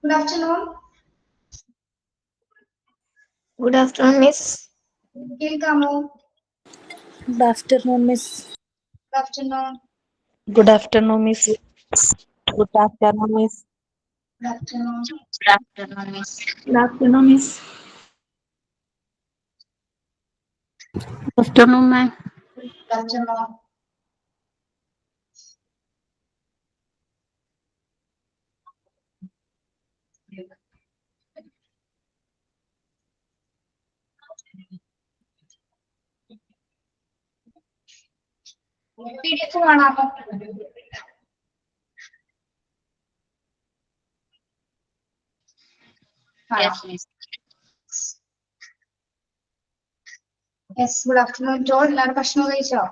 Good afternoon. Good afternoon, Miss. Kelkamo. Good afternoon, Miss. Good afternoon. Good afternoon, Miss. Good afternoon, Miss. Good afternoon. Good afternoon, Miss. Good afternoon, Miss. Good afternoon, ma'am. Good afternoon. PDF കാണാമോ? Yes, Miss. Yes, good afternoon to all. എല്ലാവരും ഭക്ഷണം കഴിച്ചോ?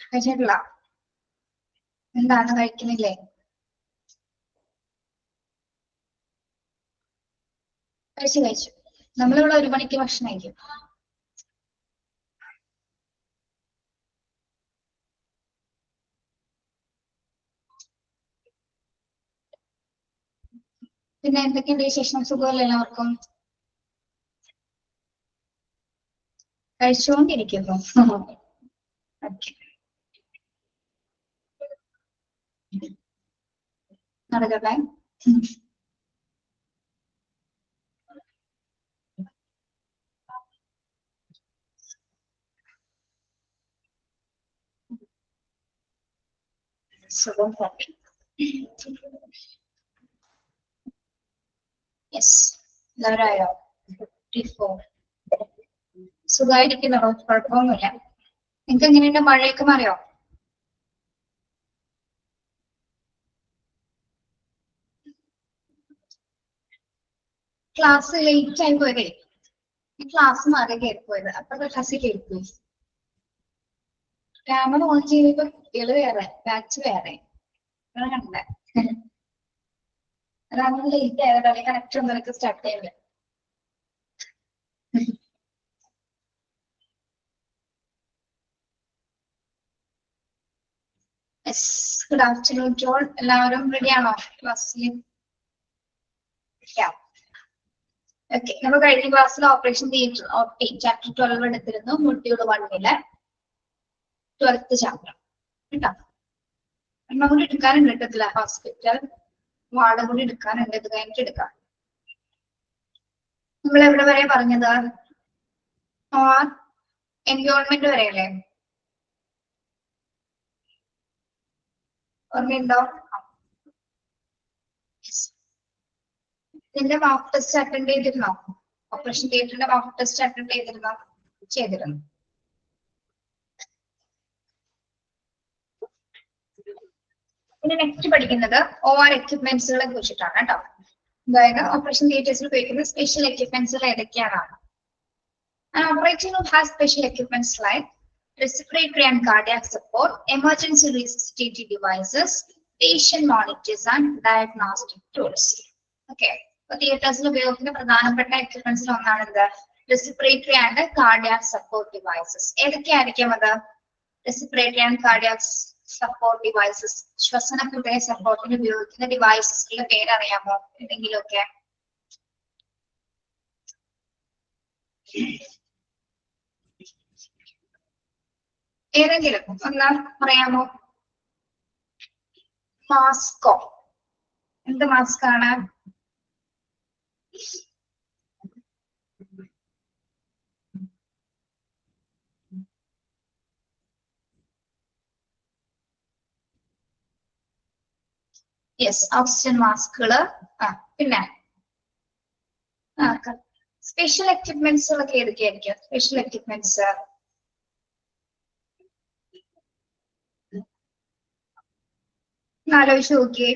കഴിച്ചിട്ടില്ല. എന്താണ് കഴിക്കുന്നില്ലേ? കഴിച്ചു. നമ്മളിവിടെ 1 മണിക്ക് ഭക്ഷണം കഴിക്കും. പിന്നെ എന്തൊക്കെയുണ്ട് വിശേഷം? സുഖമല്ലേ എല്ലാവർക്കും? കഴിച്ചുകൊണ്ടിരിക്കുന്നു. നടക്കട്ടെ. സുഖം. യെസ്, എല്ലാവരും ആയോ? 54. സുഖമായിരിക്കുന്നോ? കുഴപ്പമൊന്നുമില്ല. നിങ്ങൾക്ക് എങ്ങനെയുണ്ട്? മഴയൊക്കെ മാറിയോ? ക്ലാസ് ലേറ്റ് ആയി പോയതേ. ക്ലാസ് മാറി കയറിപ്പോയത്. അപ്പുറത്തെ ക്ലാസ്സിൽ കയറിപ്പോയി. ക്യാമറ ഓൺ ചെയ്തപ്പോ കുട്ടികള് വേറെ, ബാച്ച് വേറെ. കണ്ടേ? അതാണ് ലേറ്റ് ആയത്. അല്ലെങ്കിൽ കണക്ട് ഒന്നൊക്കെ സ്റ്റാർട്ട് ചെയ്യണ്ടേ. Good afternoon to all. എല്ലാവരും റെഡിയാണോ ക്ലാസ്സിൽ? ഓക്കെ, നമ്മൾ കഴിഞ്ഞ ക്ലാസ്സിൽ ഓപ്പറേഷൻ തിയേറ്റർ ചാപ്റ്റർ 12 എടുത്തിരുന്നു. മൊഡ്യൂൾ 1-ലെ 12th ചാപ്റ്റർ കേട്ടോ. എണ്ണം കൂടി എടുക്കാനുണ്ട് കേട്ടത്തില്ല. ഹോസ്പിറ്റൽ വാർഡ് കൂടി എടുക്കാനുണ്ട്. ഇത് കഴിഞ്ഞിട്ട് എടുക്കാം. നമ്മൾ എവിടെ വരെ പറഞ്ഞത്? എൻവയോൺമെന്റ് വരെയല്ലേ? ഓർമ്മയുണ്ടോ? ഇതിന്റെ മോക്ക് ടെസ്റ്റ് അറ്റൻഡ് ചെയ്തിരുന്നോ? ഓപ്പറേഷൻ തിയേറ്ററിന്റെ മോക്ക് ടെസ്റ്റ് അറ്റൻഡ് ചെയ്തിരുന്നോ? ചെയ്തിരുന്നു. പിന്നെ നെക്സ്റ്റ് പഠിക്കുന്നത് OR എക്യുപ്മെന്റ്സുകളെ കുറിച്ചിട്ടാണ് കേട്ടോ. അതായത് ഓപ്പറേഷൻ തിയേറ്റേഴ്സിൽ ഉപയോഗിക്കുന്ന സ്പെഷ്യൽ എക്യുപ്മെന്റ്സുകൾ ഏതൊക്കെയാണ്? An operating room has special equipments like respiratory and cardiac support, emergency resuscitative devices, patient monitors, and diagnostic tools. Okay. തിയേറ്റേഴ്സിൽ ഉപയോഗിക്കുന്ന പ്രധാനപ്പെട്ട എക്യുപ്മെന്റ്സിൽ ഒന്നാണ് ഇത് respiratory and cardiac support devices. ഏതൊക്കെയായിരിക്കും അത്? Respiratory and cardiac support devices, ശ്വസന ഹൃദയ സപ്പോർട്ടിന് ഉപയോഗിക്കുന്ന ഡിവൈസസിന്റെ പേരറിയാമോ? എന്തെങ്കിലുമൊക്കെ? ഏതെങ്കിലും ഒന്ന് പറയാമോ? മാസ്കോ? എന്ത് മാസ്ക് ആണ്? യെസ്, ഓക്സിജൻ മാസ്കുകള്. പിന്നെ സ്പെഷ്യൽ എക്യുപ്മെന്റ്സുകളൊക്കെ ഏതൊക്കെയായിരിക്കും? സ്പെഷ്യൽ എക്യുപ്മെന്റ്സ് ആലോചിച്ച് നോക്കിയേ.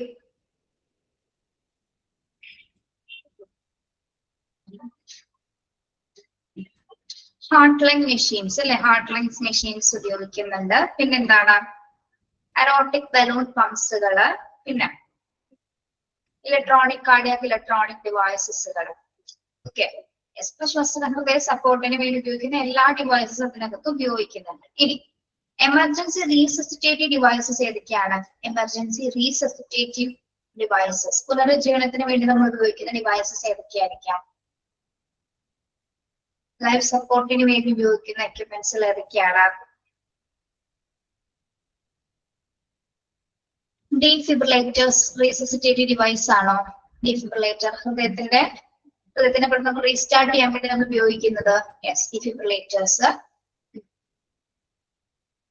ഹാർട്ട് ലങ് മെഷീൻസ് അല്ലെ? ഹാർട്ട് ലങ്സ് മെഷീൻസ് ഉപയോഗിക്കുന്നുണ്ട്. പിന്നെന്താണ്? അറോട്ടിക് ബലൂൺ പമ്പ്സുകള്. പിന്നെ ഇലക്ട്രോണിക് കാർഡിയാക് ഇലക്ട്രോണിക് ഡിവൈസസുകൾ. ഓക്കെ, ശ്വസനഹൃദയ സപ്പോർട്ടിന് വേണ്ടി ഉപയോഗിക്കുന്ന എല്ലാ ഡിവൈസസും അതിനകത്ത് ഉപയോഗിക്കുന്നുണ്ട്. ഇനി എമർജൻസി റീസസിറ്റേറ്റീവ് ഡിവൈസസ് ഏതൊക്കെയാണ്? എമർജൻസി റീസസിറ്റേറ്റീവ് ഡിവൈസസ്, പുനരുജ്ജീവനത്തിന് വേണ്ടി നമ്മൾ ഉപയോഗിക്കുന്ന ഡിവൈസസ് ഏതൊക്കെയായിരിക്കാം? ലൈഫ് സപ്പോർട്ടിന് വേണ്ടി ഉപയോഗിക്കുന്ന എക്യുപ്മെന്റ്സുകൾ ഏതൊക്കെയാണ്? ഡീഫിബ്രിലേറ്റേഴ്സ് റീസസിറ്റേറ്റീവ് ഡിവൈസ് ആണോ? ഡീഫിബ്രിലേറ്റർ ഹൃദയത്തിനെ പെട്ടെന്ന് റീസ്റ്റാർട്ട് ചെയ്യാൻ വേണ്ടി നമ്മൾ ഉപയോഗിക്കുന്നത്. യെസ്, ഡീഫിബ്രിലേറ്റേഴ്സ്.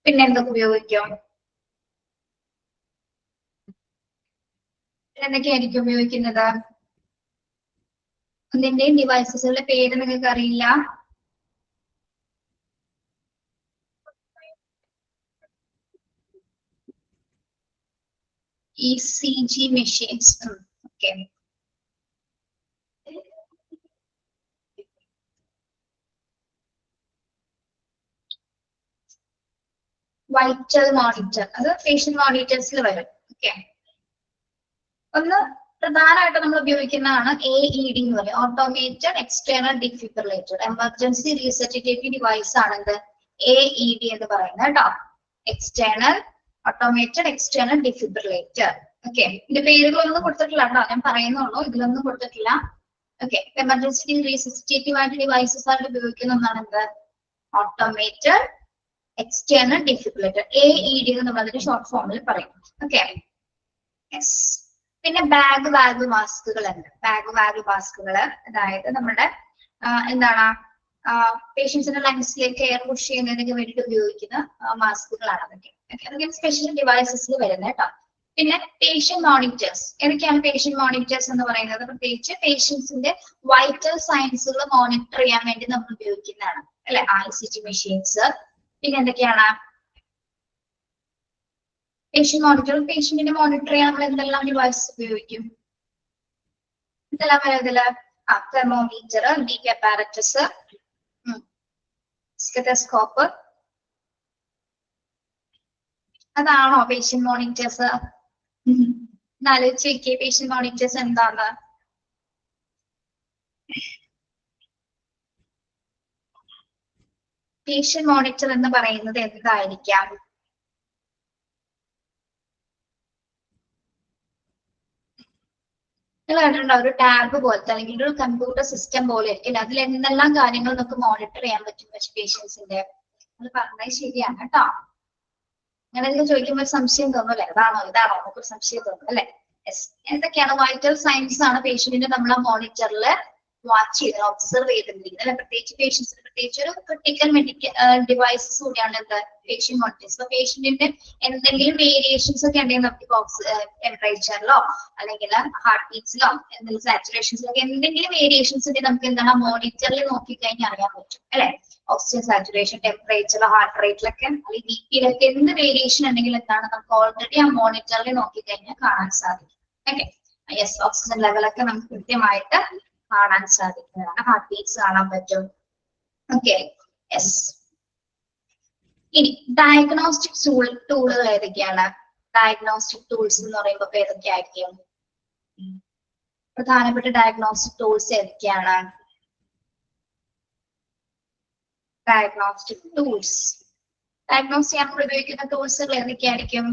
പിന്നെ എന്തൊക്കെ ഉപയോഗിക്കും? എന്തൊക്കെയായിരിക്കും ഉപയോഗിക്കുന്നത്? അതിന്റെയും ഡിവൈസസുകളുടെ പേര് നിങ്ങൾക്ക് അറിയില്ല? ECG machines. Okay. Vital monitor, അത് പേഷ്യന്റ് മോണിറ്റേഴ്സിൽ വരും. ഓക്കെ, ഒന്ന് പ്രധാനമായിട്ട് നമ്മൾ ഉപയോഗിക്കുന്നതാണ് AED എന്ന് പറയും, automated external defibrillator. Emergency resuscitative device ആണെന്ന് AED എന്ന് പറയുന്നത് കേട്ടോ. External automated external defibrillator. Okay, ഇതിന്റെ പേരുകളൊന്നും കൊടുത്തിട്ടില്ല കേട്ടോ, ഞാൻ പറയുന്നുള്ളൂ, ഇതിലൊന്നും കൊടുത്തിട്ടില്ല. ഓക്കെ, എമർജൻസി റീസസിറ്റേറ്റീവ് ആയിട്ട് ഡിവൈസസ് ആയിട്ട് ഉപയോഗിക്കുന്ന ഒന്നാണ് എന്ത്? ഓട്ടോമേറ്റഡ് എക്സ്റ്റേണൽ ഡിഫിബ്രിലേറ്റർ, AED എന്ന് നമ്മളതിന്റെ ഷോർട്ട് ഫോമിൽ പറയും. Okay, yes. പിന്നെ ബാഗ് വാൽവ് മാസ്കുകൾ ഉണ്ട്. ബാഗ് വാൽവ് മാസ്കുകൾ അതായത് നമ്മുടെ എന്താണ് പേഷ്യൻസിന്റെ ലങ്സിലേക്ക് എയർ പുഷ് ചെയ്യുന്നതിനൊക്കെ വേണ്ടിയിട്ട് ഉപയോഗിക്കുന്ന മാസ്കുകളാണ് അതൊക്കെ. അതൊക്കെ സ്പെഷ്യൽ ഡിവൈസസിൽ വരുന്നത് കേട്ടോ. പിന്നെ പേഷ്യന്റ് മോണിറ്റേഴ്സ്, ഏതൊക്കെയാണ് പേഷ്യന്റ് മോണിറ്റേഴ്സ് എന്ന് പറയുന്നത്? പ്രത്യേകിച്ച് പേഷ്യൻസിന്റെ വൈറ്റൽ സയൻസുകൾ മോണിറ്റർ ചെയ്യാൻ വേണ്ടി നമ്മൾ ഉപയോഗിക്കുന്നതാണ് അല്ലെ, ICG മെഷീൻസ്. പിന്നെ എന്തൊക്കെയാണ് പേഷ്യന്റ് മോണിറ്റർ? പേഷ്യന്റിനെ മോണിറ്റർ ചെയ്യാൻ നമ്മൾ എന്തെല്ലാം ഡിവൈസസ് ഉപയോഗിക്കും? എന്തെല്ലാം ഇതില്? തെർമോമീറ്റർ, ബീപി അപ്പാരറ്റസ്, സ്റ്റെതസ്കോപ്പ്, അതാണോ പേഷ്യന്റ് മോണിറ്റേഴ്സ്? ആലോചിച്ച് നോക്കിയേ, പേഷ്യന്റ് മോണിറ്റേഴ്സ് എന്താണ്? പേഷ്യന്റ് മോണിറ്റർ എന്ന് പറയുന്നത് എന്തായിരിക്കാം? നിങ്ങൾ കണ്ടിട്ടുണ്ടോ, ഒരു ടാബ് പോലത്തെ അല്ലെങ്കിൽ ഒരു കമ്പ്യൂട്ടർ സിസ്റ്റം പോലെ ആയിരിക്കും, അതിൽ എന്തെല്ലാം കാര്യങ്ങൾ നമുക്ക് മോണിറ്റർ ചെയ്യാൻ പറ്റും പേഷ്യൻസിന്റെ? അത് പറഞ്ഞത് ശരിയാണ് കേട്ടോ. അങ്ങനെ എന്തെങ്കിലും ചോദിക്കുമ്പോൾ സംശയം തോന്നും അല്ലെ, അതാണോ ഇതാണോ നമുക്കൊരു സംശയം തോന്നും അല്ലെ. യെസ്, എന്തൊക്കെയാണ് വൈറ്റൽ സയൻസ് ആണ് പേഷ്യന്റിനെ നമ്മളെ മോണിറ്ററിൽ വാച്ച് ചെയ്ത് ഒബ്സർവ് ചെയ്തിരിക്കുന്നത് അല്ലെ. പ്രത്യേകിച്ച് പേഷ്യൻസിന് പ്രത്യേകിച്ച് ഒരു ക്രിട്ടിക്കൽ മെഡിക്കൽ ഡിവൈസസ് കൂടിയാണ് എന്ത്? Patient monitors. അപ്പൊ പേഷ്യന്റിന്റെ എന്തെങ്കിലും വേരിയേഷൻസ് ഒക്കെ ഉണ്ടെങ്കിൽ നമുക്ക് ടെമ്പറേച്ചറിലോ അല്ലെങ്കിൽ ഹാർട്ട് ബീറ്റ്സിലോ എന്തെങ്കിലും സാച്ചുറേഷൻസിലൊക്കെ എന്തെങ്കിലും വേരിയേഷൻസ് ഉണ്ടെങ്കിൽ നമുക്ക് എന്താണ് മോണിറ്ററിൽ നോക്കിക്കഴിഞ്ഞാൽ അറിയാൻ പറ്റും അല്ലെ. ഓക്സിജൻ സാച്ചുറേഷൻ, ടെമ്പറേച്ചർ, ഹാർട്ട് റേറ്റിലൊക്കെ അല്ലെങ്കിൽ BP-ലൊക്കെ എന്ത് വേരിയേഷൻ ഉണ്ടെങ്കിൽ എന്താണ് നമുക്ക് ഓൾറെഡി ആ മോണിറ്ററിൽ നോക്കിക്കഴിഞ്ഞാൽ കാണാൻ സാധിക്കും. ഓക്കെ, യെസ്, ഓക്സിജൻ ലെവലൊക്കെ നമുക്ക് കൃത്യമായിട്ട് കാണാൻ സാധിക്കുന്നതാണ്. ഹാർട്ട് ബീറ്റ്സ് കാണാൻ പറ്റും. Okay, yes. ഇനി ഡയഗ്നോസ്റ്റിക് ടൂളുകൾ ഏതൊക്കെയാണ്? ഡയഗ്നോസ്റ്റിക് ടൂൾസ് എന്ന് പറയുമ്പോൾ ഏതൊക്കെയായിരിക്കും? പ്രധാനപ്പെട്ട ഡയഗ്നോസ്റ്റിക് ടൂൾസ് ഏതൊക്കെയാണ്? ഡയഗ്നോസ്റ്റിക് ടൂൾസ്, ഡയഗ്നോസ് ചെയ്യാൻ നമ്മൾ ഉപയോഗിക്കുന്ന ടൂൾസുകൾ ഏതൊക്കെയായിരിക്കും?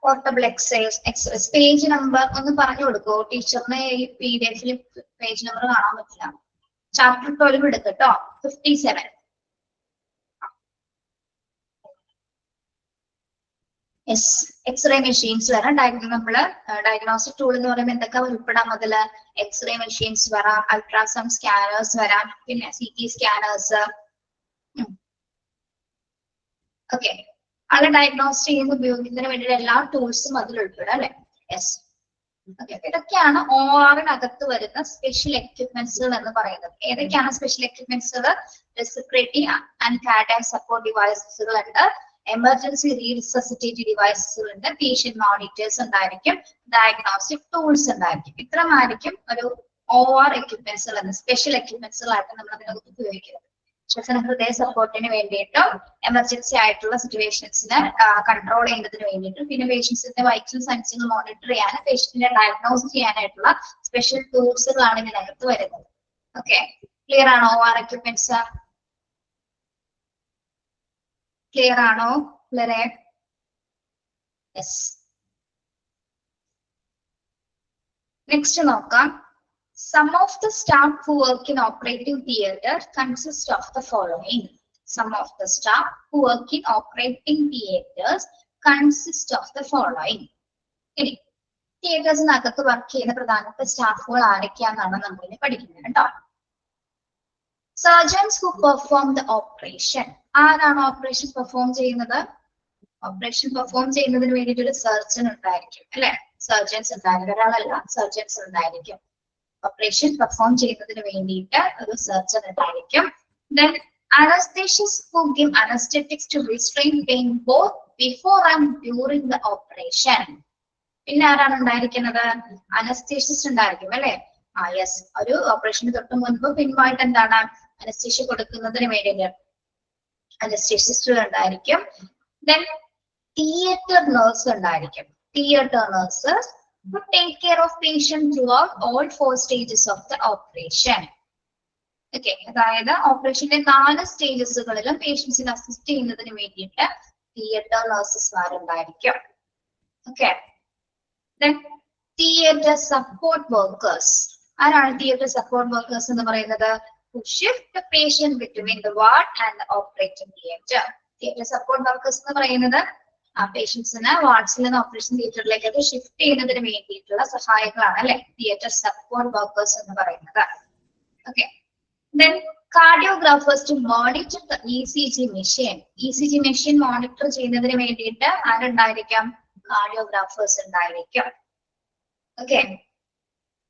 Portable exercise. പേജ് നമ്പർ ഒന്ന് പറഞ്ഞു കൊടുക്കുമോ ടീച്ചറിന്? ഈ PDF-ൽ പേജ് നമ്പർ കാണാൻ പറ്റില്ല. ചാപ്റ്റർ 12 എടുക്കട്ടോ, 57. യെസ്, എക്സ്റേ മെഷീൻസ് വരാം. നമ്മള് ഡയഗ്നോസ്റ്റിക് ടൂൾ എന്ന് പറയുമ്പോൾ എന്തൊക്കെ ഉൾപ്പെടാം? അതില് എക്സ്റേ മെഷീൻസ് വരാം, അൾട്രാസൗണ്ട് സ്കാനേഴ്സ് വരാം, പിന്നെ CT സ്കാനേഴ്സ്. ഓക്കെ, അത് ഡയഗ്നോസ് ചെയ്യുന്ന ഉപയോഗിക്കുന്നതിന് വേണ്ടിയിട്ട് എല്ലാ ടൂൾസും അതിൽ ഉൾപ്പെടും അല്ലെ. Yes, okay. ഇതൊക്കെയാണ് OR-നകത്ത് വരുന്ന സ്പെഷ്യൽ എക്യുപ്മെന്റ്സുകൾ എന്ന് പറയുന്നത്. ഏതൊക്കെയാണ് സ്പെഷ്യൽ എക്യുപ്മെന്റ്സുകൾ? റെസ്പിറേറ്ററി ആൻഡ് കാർഡിയാക് സപ്പോർട്ട് ഡിവൈസസുകൾ ഉണ്ട്, എമർജൻസി റീസസിറ്റേറ്റീവ് ഡിവൈസസുകൾ ഉണ്ട്, പേഷ്യന്റ് മോണിറ്റേഴ്സ് ഉണ്ടായിരിക്കും, ഡയഗ്നോസ്റ്റിക് ടൂൾസ് ഉണ്ടായിരിക്കും. ഇത്രമായിരിക്കും ഒരു OR എക്യുപ്മെന്റ്സുകൾ എന്ന്, സ്പെഷ്യൽ എക്യുപ്മെന്റ്സുകളായിട്ട് നമ്മൾ അതിനകത്ത് ഉപയോഗിക്കുന്നത്. ശ്വസന ഹൃദയ സപ്പോർട്ടിന് വേണ്ടിയിട്ടും എമർജൻസി ആയിട്ടുള്ള സിറ്റുവേഷൻസിന് കൺട്രോൾ ചെയ്യുന്നതിന് വേണ്ടിയിട്ടും പിന്നെ പേഷ്യൻസിന്റെ വൈറ്റൽ സയൻസുകൾ മോണിറ്റർ ചെയ്യാനും പേഷ്യന്റിനെ ഡയഗ്നോസ് ചെയ്യാനായിട്ടുള്ള സ്പെഷ്യൽ ടൂൾസുകളാണ് ഇതിനകത്ത് വരുന്നത്. ഓക്കെ, ക്ലിയർ ആണോ? OR എക്യുപ്മെന്റ്സ് ക്ലിയർ ആണോ? ക്ലിയർ? യെസ്. നെക്സ്റ്റ് നോക്കാം. Some of the staff who work in operating theatre consist of the following. Some of the staff who work in operating theatres consist of the following. ഇനി തിയേറ്റേഴ്സിനകത്ത് work ചെയ്യുന്ന പ്രധാനപ്പെട്ട സ്റ്റാഫുകൾ ആരൊക്കെയാണെന്നാണ് നമ്മൾ ഇനി പഠിക്കുന്നത് കേട്ടോ. Surgeons who perform the operation. ആരാണ് operation perform ചെയ്യുന്നത്? ഓപ്പറേഷൻ പെർഫോം ചെയ്യുന്നതിന് വേണ്ടിയിട്ട് ഒരു സർജൻ ഉണ്ടായിരിക്കും അല്ലെ? സർജൻസ് ഉണ്ടായിരിക്കും, ഒരാളല്ല, സർജൻസ് ഉണ്ടായിരിക്കും. ഓപ്പറേഷൻ പെർഫോം ചെയ്യുന്നതിന് വേണ്ടിയിട്ട് ഒരു സർജൻ ഉണ്ടായിരിക്കും. Then anesthesists who give anesthetics to restrain pain both before and during the operation. പിന്നെ ആരാണ് ഉണ്ടായിരിക്കുന്നത്? അനസ്തേഷ്യസ്റ്റ് ഉണ്ടായിരിക്കും അല്ലെ? യെസ്. ഒരു ഓപ്പറേഷന് തൊട്ട് മുൻപ് പിൻപായിട്ട് എന്താണ് അനസ്തേഷ്യ കൊടുക്കുന്നതിന് വേണ്ടിയിട്ട് അനസ്തേഷ്യസ്റ്റ് ഉണ്ടായിരിക്കും. Then തിയേറ്റർ നേഴ്സ് ഉണ്ടായിരിക്കും. Theatre nurses who take care of patient throughout all 4 stages of the operation. Okay, അതായത് ഓപ്പറേഷന്റെ 4 സ്റ്റേജസുകളിലും പേഷ്യൻസിനെ അസിസ്റ്റ് ചെയ്യുന്നതിന് വേണ്ടിയിട്ട് തിയേറ്റർ നഴ്സസ്മാരുണ്ടായിരിക്കും. Okay, theatre support workers. ആരാണ് തിയേറ്റർ സപ്പോർട്ട് വർക്കേഴ്സ് എന്ന് പറയുന്നത്? Who shift the patient between the ward and the operating theatre. Theatre support workers എന്ന് പറയുന്നത് ആ പേഷ്യൻസിന് വാർഡ്സിൽ നിന്ന് ഓപ്പറേഷൻ തിയേറ്ററിലേക്ക് ഷിഫ്റ്റ് ചെയ്യുന്നതിന് വേണ്ടിയിട്ടുള്ള സഹായങ്ങളാണ് അല്ലെ, തിയേറ്റർ സപ്പോർട്ട് വർക്കേഴ്സ് എന്ന് പറയുന്നത്. Okay, then cardiograpers to monitor the ECG machine. ECG machine monitor ചെയ്യുന്നതിന് വേണ്ടിയിട്ട് ആരുണ്ടായിരിക്കാം? കാർഡിയോഗ്രാഫേഴ്സ് ഉണ്ടായിരിക്കും. Okay,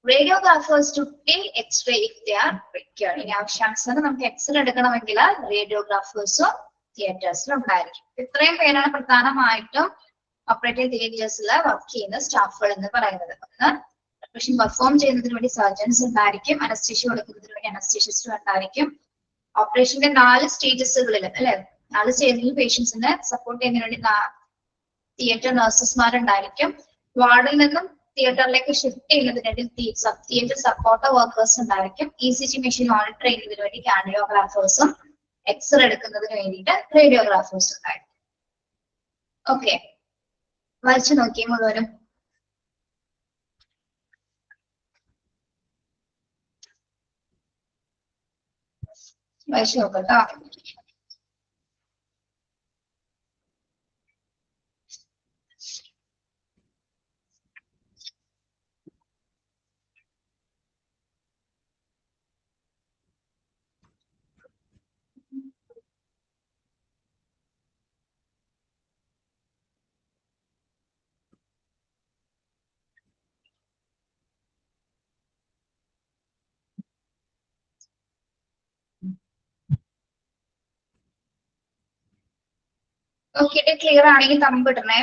radiographers to take X-ray if they are required. ഇനി ആവശ്യാനുസരണം നമുക്ക് എക്സ്റേ എടുക്കണമെങ്കിൽ റേഡിയോഗ്രാഫേഴ്സും തിയേറ്റേഴ്സിൽ ഉണ്ടായിരിക്കും. ഇത്രയും പേരാണ് പ്രധാനമായിട്ടും ഓപ്പറേറ്റീവ് തിയേറ്റേഴ്സിൽ വർക്ക് ചെയ്യുന്ന സ്റ്റാഫുകൾ എന്ന് പറയുന്നത്. ഓപ്പറേഷൻ പെർഫോം ചെയ്യുന്നതിന് വേണ്ടി സർജൻസ് ഉണ്ടായിരിക്കും, അനസ്തേഷ്യ കൊടുക്കുന്നതിന് വേണ്ടി അനസ്തേഷ്യസ്റ്റ് ഉണ്ടായിരിക്കും. ഓപ്പറേഷന്റെ 4 സ്റ്റേജസുകളിൽ അല്ലെ, 4 സ്റ്റേജിൽ പേഷ്യൻസിനെ സപ്പോർട്ട് ചെയ്യുന്നതിന് വേണ്ടി തിയേറ്റർ നഴ്സസ്മാരുണ്ടായിരിക്കും. വാർഡിൽ നിന്നും തിയേറ്ററിലേക്ക് ഷിഫ്റ്റ് ചെയ്യുന്നതിന് വേണ്ടി തിയേറ്റർ സപ്പോർട്ടർ വർക്കേഴ്സ് ഉണ്ടായിരിക്കും. ECG മെഷീൻ മോണിറ്റർ ചെയ്യുന്നതിന് വേണ്ടി കാർഡിയോഗ്രാഫേഴ്സും എക്സ്റേ എടുക്കുന്നതിന് വേണ്ടിയിട്ട് റേഡിയോഗ്രാഫേഴ്സ് ഉണ്ടായിരിക്കും. ഓക്കെ, വായിച്ചു നോക്കിയേ മുഴുവനും. വായിച്ചു നോക്കട്ടോ. നോക്കിയിട്ട് ക്ലിയർ ആണെങ്കിൽ തമ്പിടണേ.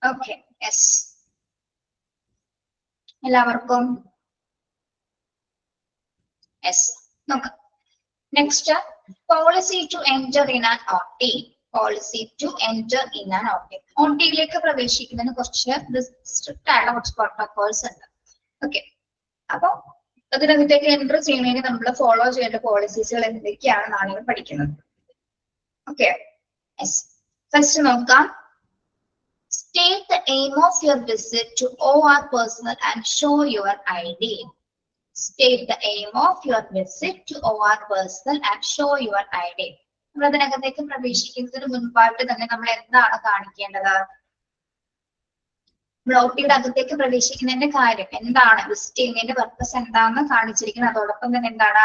Okay, yes. എല്ലാവർക്കും യെസ്. നോക്കാം. Next, policy to enter in an OT. Policy to enter in an OT. OTയിലേക്ക് പ്രവേശിക്കുന്നതിന് കുറച്ച് സ്ട്രിക്റ്റ് ആയിട്ടുള്ള കുറച്ച് പ്രോട്ടോകോൾസ് ഉണ്ട്. ഓക്കെ, അപ്പൊ അതിനകത്തേക്ക് എൻറ്റർ ചെയ്യുന്നതിന് നമ്മൾ ഫോളോ ചെയ്യേണ്ട പോളിസീസുകൾ എന്തൊക്കെയാണെന്നാണ് ഇവിടെ പഠിക്കുന്നത്. Okay, yes. ഫസ്റ്റ് നോക്കാം. State the aim of your visit to OR personnel and show your ID. State the aim of your visit to OR personnel and show your ID. നമ്മൾ അതിനകത്തേക്ക് പ്രവേശിക്കുന്നതിന് മുൻപായിട്ട് തന്നെ നമ്മൾ എന്താണ് കാണിക്കേണ്ടത്? OTയുടെ അകത്തേക്ക് പ്രവേശിക്കുന്നതിന്റെ കാര്യം എന്താണ്, വിസിറ്റ് ചെയ്യുന്നതിന്റെ പർപ്പസ് എന്താണെന്ന് കാണിച്ചിരിക്കുന്നത്. അതോടൊപ്പം തന്നെ എന്താണ്,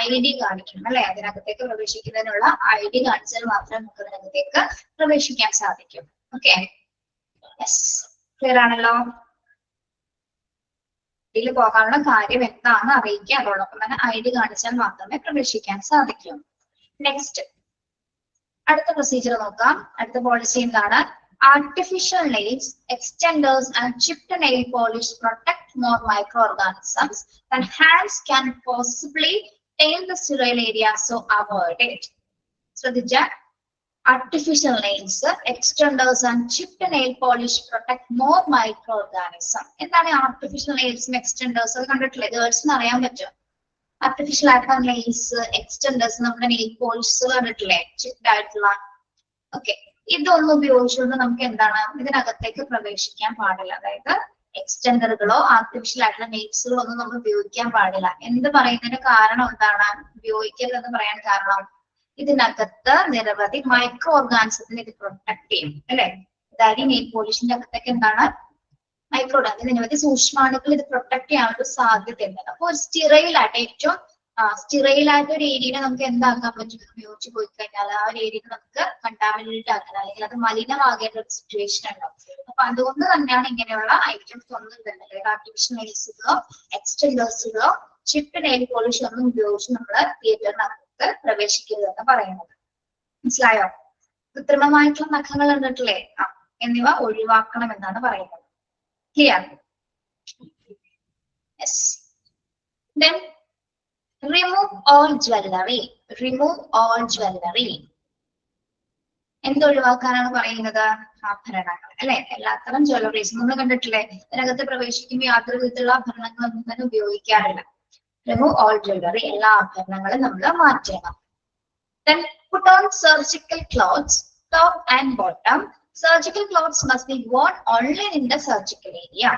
ID കാണിക്കണം അല്ലെ. അതിനകത്തേക്ക് പ്രവേശിക്കുന്നതിനുള്ള ID കാണിച്ചാൽ മാത്രമേ നമുക്ക് അതിനകത്തേക്ക് പ്രവേശിക്കാൻ സാധിക്കും. Okay, yes. ക്ലിയർ ആണല്ലോ? ഇതിൽ പോകാനുള്ള കാര്യം എന്താണെന്ന് അറിയിക്കുക. അതോടൊപ്പം തന്നെ ID കാണിച്ചാൽ മാത്രമേ പ്രവേശിക്കാൻ സാധിക്കൂ. നെക്സ്റ്റ് അടുത്ത പ്രൊസീജിയർ നോക്കാം. അടുത്ത പോളിസി എന്താണ്? Artificial nails, extenders and chipped nail polish protect more microorganisms than hands can possibly taint the sterile area, so avoid it. ശ്രദ്ധിച്ച artificial nails, extenders and chipped nail polish protect more microorganisms. എന്താണ് artificial nails ഉം extenders? അത് കണ്ടിട്ടില്ലേ? ഗേൾസിന് അറിയാൻ പറ്റും. artificial ആയിട്ടുള്ള nails, എക്സ്റ്റെൻഡേഴ്സ്, നമ്മുടെ nail polish കണ്ടിട്ടില്ലേ? ചിപ്ഡ് ആയിട്ടുള്ള. ഓക്കെ, ഇതൊന്നും ഉപയോഗിച്ചുകൊണ്ട് നമുക്ക് എന്താണ് ഇതിനകത്തേക്ക് പ്രവേശിക്കാൻ പാടില്ല. അതായത് എക്സ്റ്റെൻഡറുകളോ ആർട്ടിഫിഷ്യൽ ആയിട്ടുള്ള നെയിൽസുകളോ ഒന്നും നമ്മൾ ഉപയോഗിക്കാൻ പാടില്ല. എന്ത് പറയുന്നതിന് കാരണം എന്താണ്? ഉപയോഗിക്കരുതെന്ന് പറയാൻ കാരണം ഇതിനകത്ത് നിരവധി മൈക്രോ ഓർഗാനിസത്തിനെ ഇത് പ്രൊട്ടക്ട് ചെയ്യും അല്ലെ. അതായത് നെയിൽ പോളിഷിന്റെ അകത്തേക്ക് എന്താണ് മൈക്രോ ഓർഗാനിസം, നിരവധി സൂക്ഷ്മാണുക്കൾ ഇത് പ്രൊട്ടക്ട് ചെയ്യാനുള്ള സാധ്യതയുണ്ട്. അപ്പൊ ഒരു സ്റ്റെറൈലായിട്ട് ഏറ്റവും സ്റ്റെറൈലായിട്ട് ഒരു ഏരിയനെ നമുക്ക് എന്താക്കാൻ പറ്റും? ഉപയോഗിച്ച് പോയി കഴിഞ്ഞാൽ ആ ഒരു ഏരിയ നമുക്ക് കണ്ടാമിനേറ്റ് ആക്കാൻ അല്ലെങ്കിൽ അത് മലിനമാകേണ്ട ഒരു സിറ്റുവേഷൻ ഉണ്ടാവും. അപ്പൊ അതുകൊണ്ട് തന്നെയാണ് ഇങ്ങനെയുള്ള ഐറ്റംസ് ഒന്നും തന്നെ ആർട്ടിഫിഷ്യൽ നെയിൽസുകളോ എക്സ്റ്റെൻഡേഴ്സുകളോ ചിപ്ഡ് നെയിൽ പോളിഷ് ഒന്നും ഉപയോഗിച്ച് നമ്മൾ തിയേറ്ററിനകത്ത് പ്രവേശിക്കരുതെന്ന് പറയുന്നത്. മനസ്സിലായോ? കൃത്രിമമായിട്ടുള്ള നഖങ്ങൾ കണ്ടിട്ടില്ലേ? എന്നിവ ഒഴിവാക്കണം എന്നാണ് പറയുന്നത്. Clear? Yes. Then remove all jewelry. Remove all jewelry. എന്തൊഴിവാക്കാനാണ് പറയുന്നത്? ആഭരണങ്ങൾ അല്ലെ. എല്ലാത്തരം ജ്വല്ലറീസ് നമ്മൾ കണ്ടിട്ടില്ലേ? ഇതിനകത്ത് പ്രവേശിക്കുമ്പോൾ യാതൊരു വിധത്തിലുള്ള ആഭരണങ്ങളൊന്നും തന്നെ ഉപയോഗിക്കാറില്ല. Remove all jewelry. എല്ലാ ആഭരണങ്ങളും നമ്മൾ മാറ്റണം. Then put on surgical clothes, top and bottom. Surgical clothes must be worn only in the surgical area.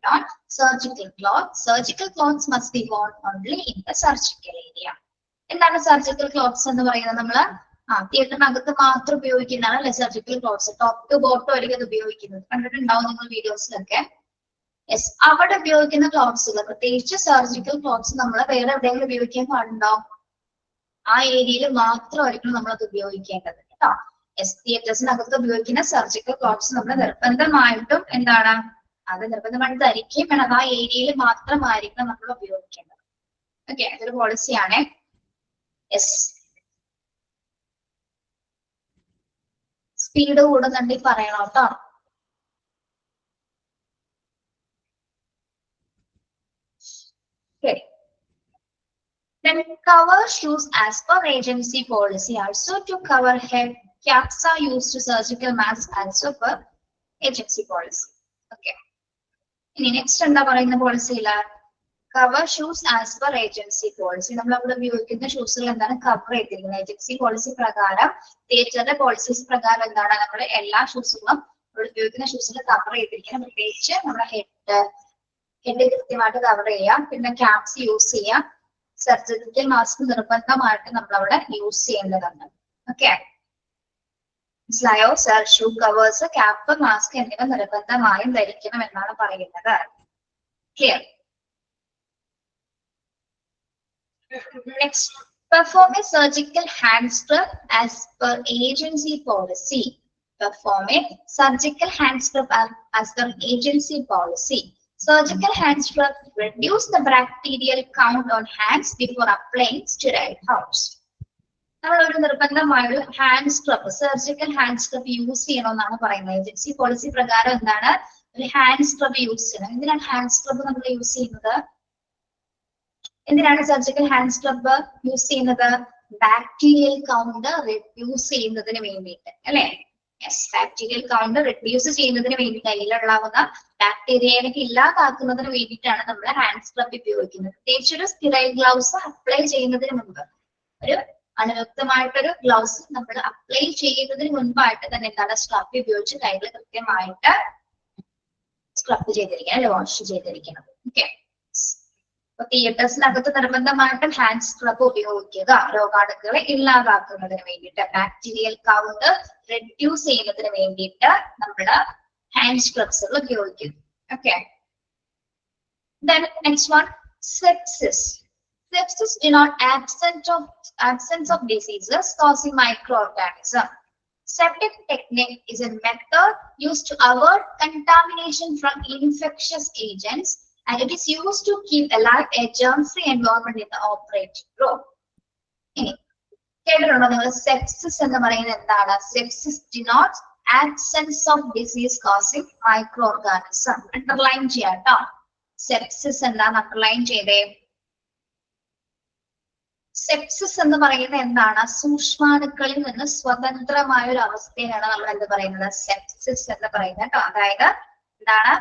On surgical cloths. Surgical cloths must be worn only in the surgical area. എന്താണ് surgical clothes എന്ന് പറയുന്നത്? നമ്മള് തിയേറ്ററിനകത്ത് മാത്രം ഉപയോഗിക്കുന്നതാണ് അല്ലെ surgical clothes. Top to bottom ആയിരിക്കും അത് ഉപയോഗിക്കുന്നത്. കണ്ടിട്ടുണ്ടാവും നിങ്ങൾ വീഡിയോസിലൊക്കെ. യെസ്, അവിടെ ഉപയോഗിക്കുന്ന ക്ലോത്ത്സുകൾ, പ്രത്യേകിച്ച് സർജിക്കൽ ക്ലോത്ത്സ് നമ്മൾ വേറെ എവിടെയെങ്കിലും ഉപയോഗിക്കാൻ പാടുണ്ടോ? ആ ഏരിയയിൽ മാത്രമായിരിക്കും നമ്മൾ അത് ഉപയോഗിക്കേണ്ടത് കേട്ടോ. യെസ്, തിയേറ്റേഴ്സിനകത്ത് ഉപയോഗിക്കുന്ന സർജിക്കൽ ക്ലോത്ത്സ് നമ്മൾ നിർബന്ധമായിട്ടും എന്താണ് അത് നിർബന്ധമായിട്ട് ധരിക്കുകയും വേണം. അത് ആ ഏരിയയിൽ മാത്രമായിരിക്കണം നമ്മൾ ഉപയോഗിക്കേണ്ടത്. ഓക്കെ, അതൊരു പോളിസിയാണ്. യെസ്, സ്പീഡ് കൂടുന്നുണ്ട് പറയണം കേട്ടോ. Okay. Then cover shoes as per agency policy. Also to cover head, caps are used to surgical masks also per agency policy. Okay. ഇനി നെക്സ്റ്റ് എന്താ പറയുന്ന പോളിസിയില്? Cover shoes as per agency policy. നമ്മൾ അവിടെ ഉപയോഗിക്കുന്ന ഷൂസുകൾ എന്താണ് കവർ ചെയ്തിരിക്കുന്നത്? Agency policy പ്രകാരം, തിയേറ്ററിന്റെ പോളിസീസ് പ്രകാരം എന്താണ് നമ്മൾ എല്ലാ ഷൂസുകളും അവിടെ ഉപയോഗിക്കുന്ന ഷൂസുകൾ കവർ ചെയ്തിരിക്കുന്നത്. പ്രത്യേകിച്ച് നമ്മുടെ ഹെഡ് കൃത്യമായിട്ട് കവർ ചെയ്യാം. പിന്നെ ക്യാപ്സ് യൂസ് ചെയ്യാം. സർജിക്കൽ മാസ്ക് നിർബന്ധമായിട്ട് നമ്മൾ അവിടെ യൂസ് ചെയ്യേണ്ടതാണ്. ഓക്കെ, മനസ്സിലായോ? Sir shoe covers, cap, mask എന്നിവ നിർബന്ധമായും ധരിക്കണം എന്നാണ് പറയുന്നത്. Clear? Next, perform A surgical hand scrub as per agency policy. Perform a surgical hand scrub as per agency policy. Surgical hand scrub reduce the bacterial count on hands before applying sterile house. നമ്മൾ ഒരു നിർബന്ധമായ hand scrub, surgical hand scrub use ചെയ്യണമെന്നാണ് പറയുന്നത്. Agency policy പ്രകാരം എന്താണ് ഒരു hand scrub use ചെയ്യണം. എന്തിനാണ് ഹാൻഡ് സ്ക്രബ് നമ്മൾ യൂസ് ചെയ്യുന്നത്? എന്തിനാണ് സർജിക്കൽ ഹാൻഡ് സ്ക്രബ് യൂസ് ചെയ്യുന്നത്? ബാക്ടീരിയൽ കൗണ്ട് റിഡ്യൂസ് ചെയ്യുന്നതിന് വേണ്ടിയിട്ട് അല്ലെ. യെസ്, ബാക്ടീരിയൽ കൗണ്ട് റിഡ്യൂസ് ചെയ്യുന്നതിന് വേണ്ടിയിട്ട്, അതിലുണ്ടാവുന്ന ബാക്ടീരിയയൊക്കെ ഇല്ലാതാക്കുന്നതിന് വേണ്ടിയിട്ടാണ് നമ്മൾ ഹാൻഡ് സ്ക്രബ് ഉപയോഗിക്കുന്നത്. പ്രത്യേകിച്ച് ഒരു സ്റ്റെറൈൽ ഗ്ലൗസ് അപ്ലൈ ചെയ്യുന്നതിന് മുമ്പ്, ഒരു അണുയുക്തമായിട്ടൊരു ഗ്ലൗസ് നമ്മൾ അപ്ലൈ ചെയ്യുന്നതിന് മുൻപായിട്ട് തന്നെ എന്താണ് സ്ക്രബ് ഉപയോഗിച്ച് കൈകൾ കൃത്യമായിട്ട് സ്ക്രബ് ചെയ്തിരിക്കണം അല്ലെ, വാഷ് ചെയ്തിരിക്കണം. ഓക്കെ, അപ്പൊ തിയേറ്റേഴ്സിനകത്ത് നിർബന്ധമായിട്ടും ഹാൻഡ് സ്ക്രബ് ഉപയോഗിക്കുക രോഗാണുക്കളെ ഇല്ലാതാക്കുന്നതിന് വേണ്ടിയിട്ട്, ബാക്ടീരിയൽ കൗണ്ട് റെഡ്യൂസ് ചെയ്യുന്നതിന് വേണ്ടിയിട്ട് നമ്മള് ഹാൻഡ് സ്ക്രബ്സുകൾ ഉപയോഗിക്കുന്നു. Okay, then next one, sepsis. Sepsis denotes absence of diseases causing microorganism. Septic technique is a method used to avoid contamination from infectious agents and it is used to keep alive a germ-free environment in the operating room. ഇനി കേട്ടിട്ടുണ്ടോ നിങ്ങൾ sepsis എന്ന് പറയുന്നത് എന്താണ്? Sepsis denotes absence of disease causing microorganism. Underline ചെയ്യാം കേട്ടോ. Sepsis എന്താണ്? Underline ചെയ്തേ. സെപ്സിസ് എന്ന് പറയുന്നത് എന്താണ്? സൂക്ഷ്മാണുക്കളിൽ നിന്ന് സ്വതന്ത്രമായ ഒരു അവസ്ഥയാണ് നമ്മൾ എന്ത് പറയുന്നത്? സെപ്സിസ് എന്ന് പറയുന്നത് കേട്ടോ. അതായത് എന്താണ്?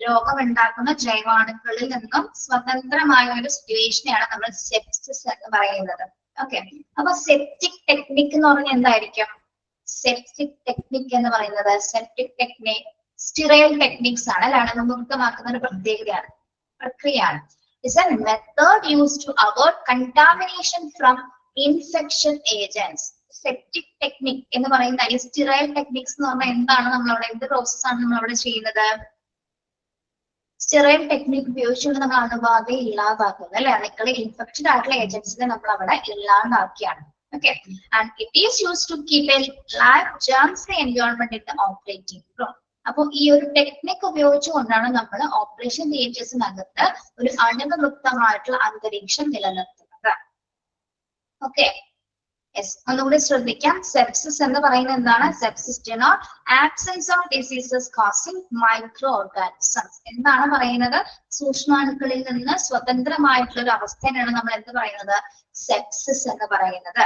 രോഗമുണ്ടാക്കുന്ന ജൈവാണുക്കളിൽ നിന്നും സ്വതന്ത്രമായ ഒരു സിറ്റുവേഷനെയാണ് നമ്മൾ സെപ്സിസ് എന്ന് പറയുന്നത്. ഓക്കെ, അപ്പൊ സെപ്റ്റിക് ടെക്നിക് എന്ന് പറഞ്ഞാൽ എന്തായിരിക്കും? സെപ്റ്റിക് ടെക്നിക് എന്ന് പറയുന്നത് സെപ്റ്റിക് ടെക്നിക് സ്റ്റെറൈൽ ടെക്നിക്സ് ആണ് അല്ലെ? അണുമുക്തമാക്കുന്ന ഒരു പ്രത്യേകതയാണ്, പ്രക്രിയയാണ്. Is a method used to avoid contamination from infection agents. Septic technique എന്ന് പറയുന്ന ഈ സ്റ്റെറൈൽ ടെക്നിക്സ് എന്ന് പറഞ്ഞാൽ എന്താണ്? നമ്മളവിടെ എന്ത് പ്രോസസ് ആണ് നമ്മളവിടെ ചെയ്യുന്നത്? സ്റ്റെറൈൽ ടെക്നിക് ഉപയോഗിച്ചുകൊണ്ട് നമ്മൾ അണുബാധയെ ഇല്ലാതാക്കുന്നത് അല്ലെ? അണുക്കളെ ഇൻഫെക്റ്റഡ് ആയിട്ടുള്ള ഏജൻസിനെ നമ്മൾ അവിടെ ഇല്ലാതാക്കിയാണ്. Okay, and it is used to keep a live germ-free environment in the operating room. അപ്പോൾ ഈ ഒരു ടെക്നിക് ഉപയോഗിച്ചുകൊണ്ടാണ് നമ്മൾ ഓപ്പറേഷൻ തിയേറ്റേഴ്സിനകത്ത് ഒരു അണുവിമുക്തമായിട്ടുള്ള അന്തരീക്ഷം നിലനിർത്തുന്നത്. ഓക്കെ, യെസ്, ഒന്നുകൂടി ശ്രദ്ധിക്കാം. സെപ്സിസ് എന്ന് പറയുന്നത് എന്താണ്? Sepsis denotes absence of diseases causing microorganisms. എന്താണ് പറയുന്നത്? സൂക്ഷ്മാണുക്കളിൽ നിന്ന് സ്വതന്ത്രമായിട്ടുള്ള ഒരു അവസ്ഥയാണ് നമ്മൾ എന്ത് പറയുന്നത്? സെപ്സിസ് എന്ന് പറയുന്നത്.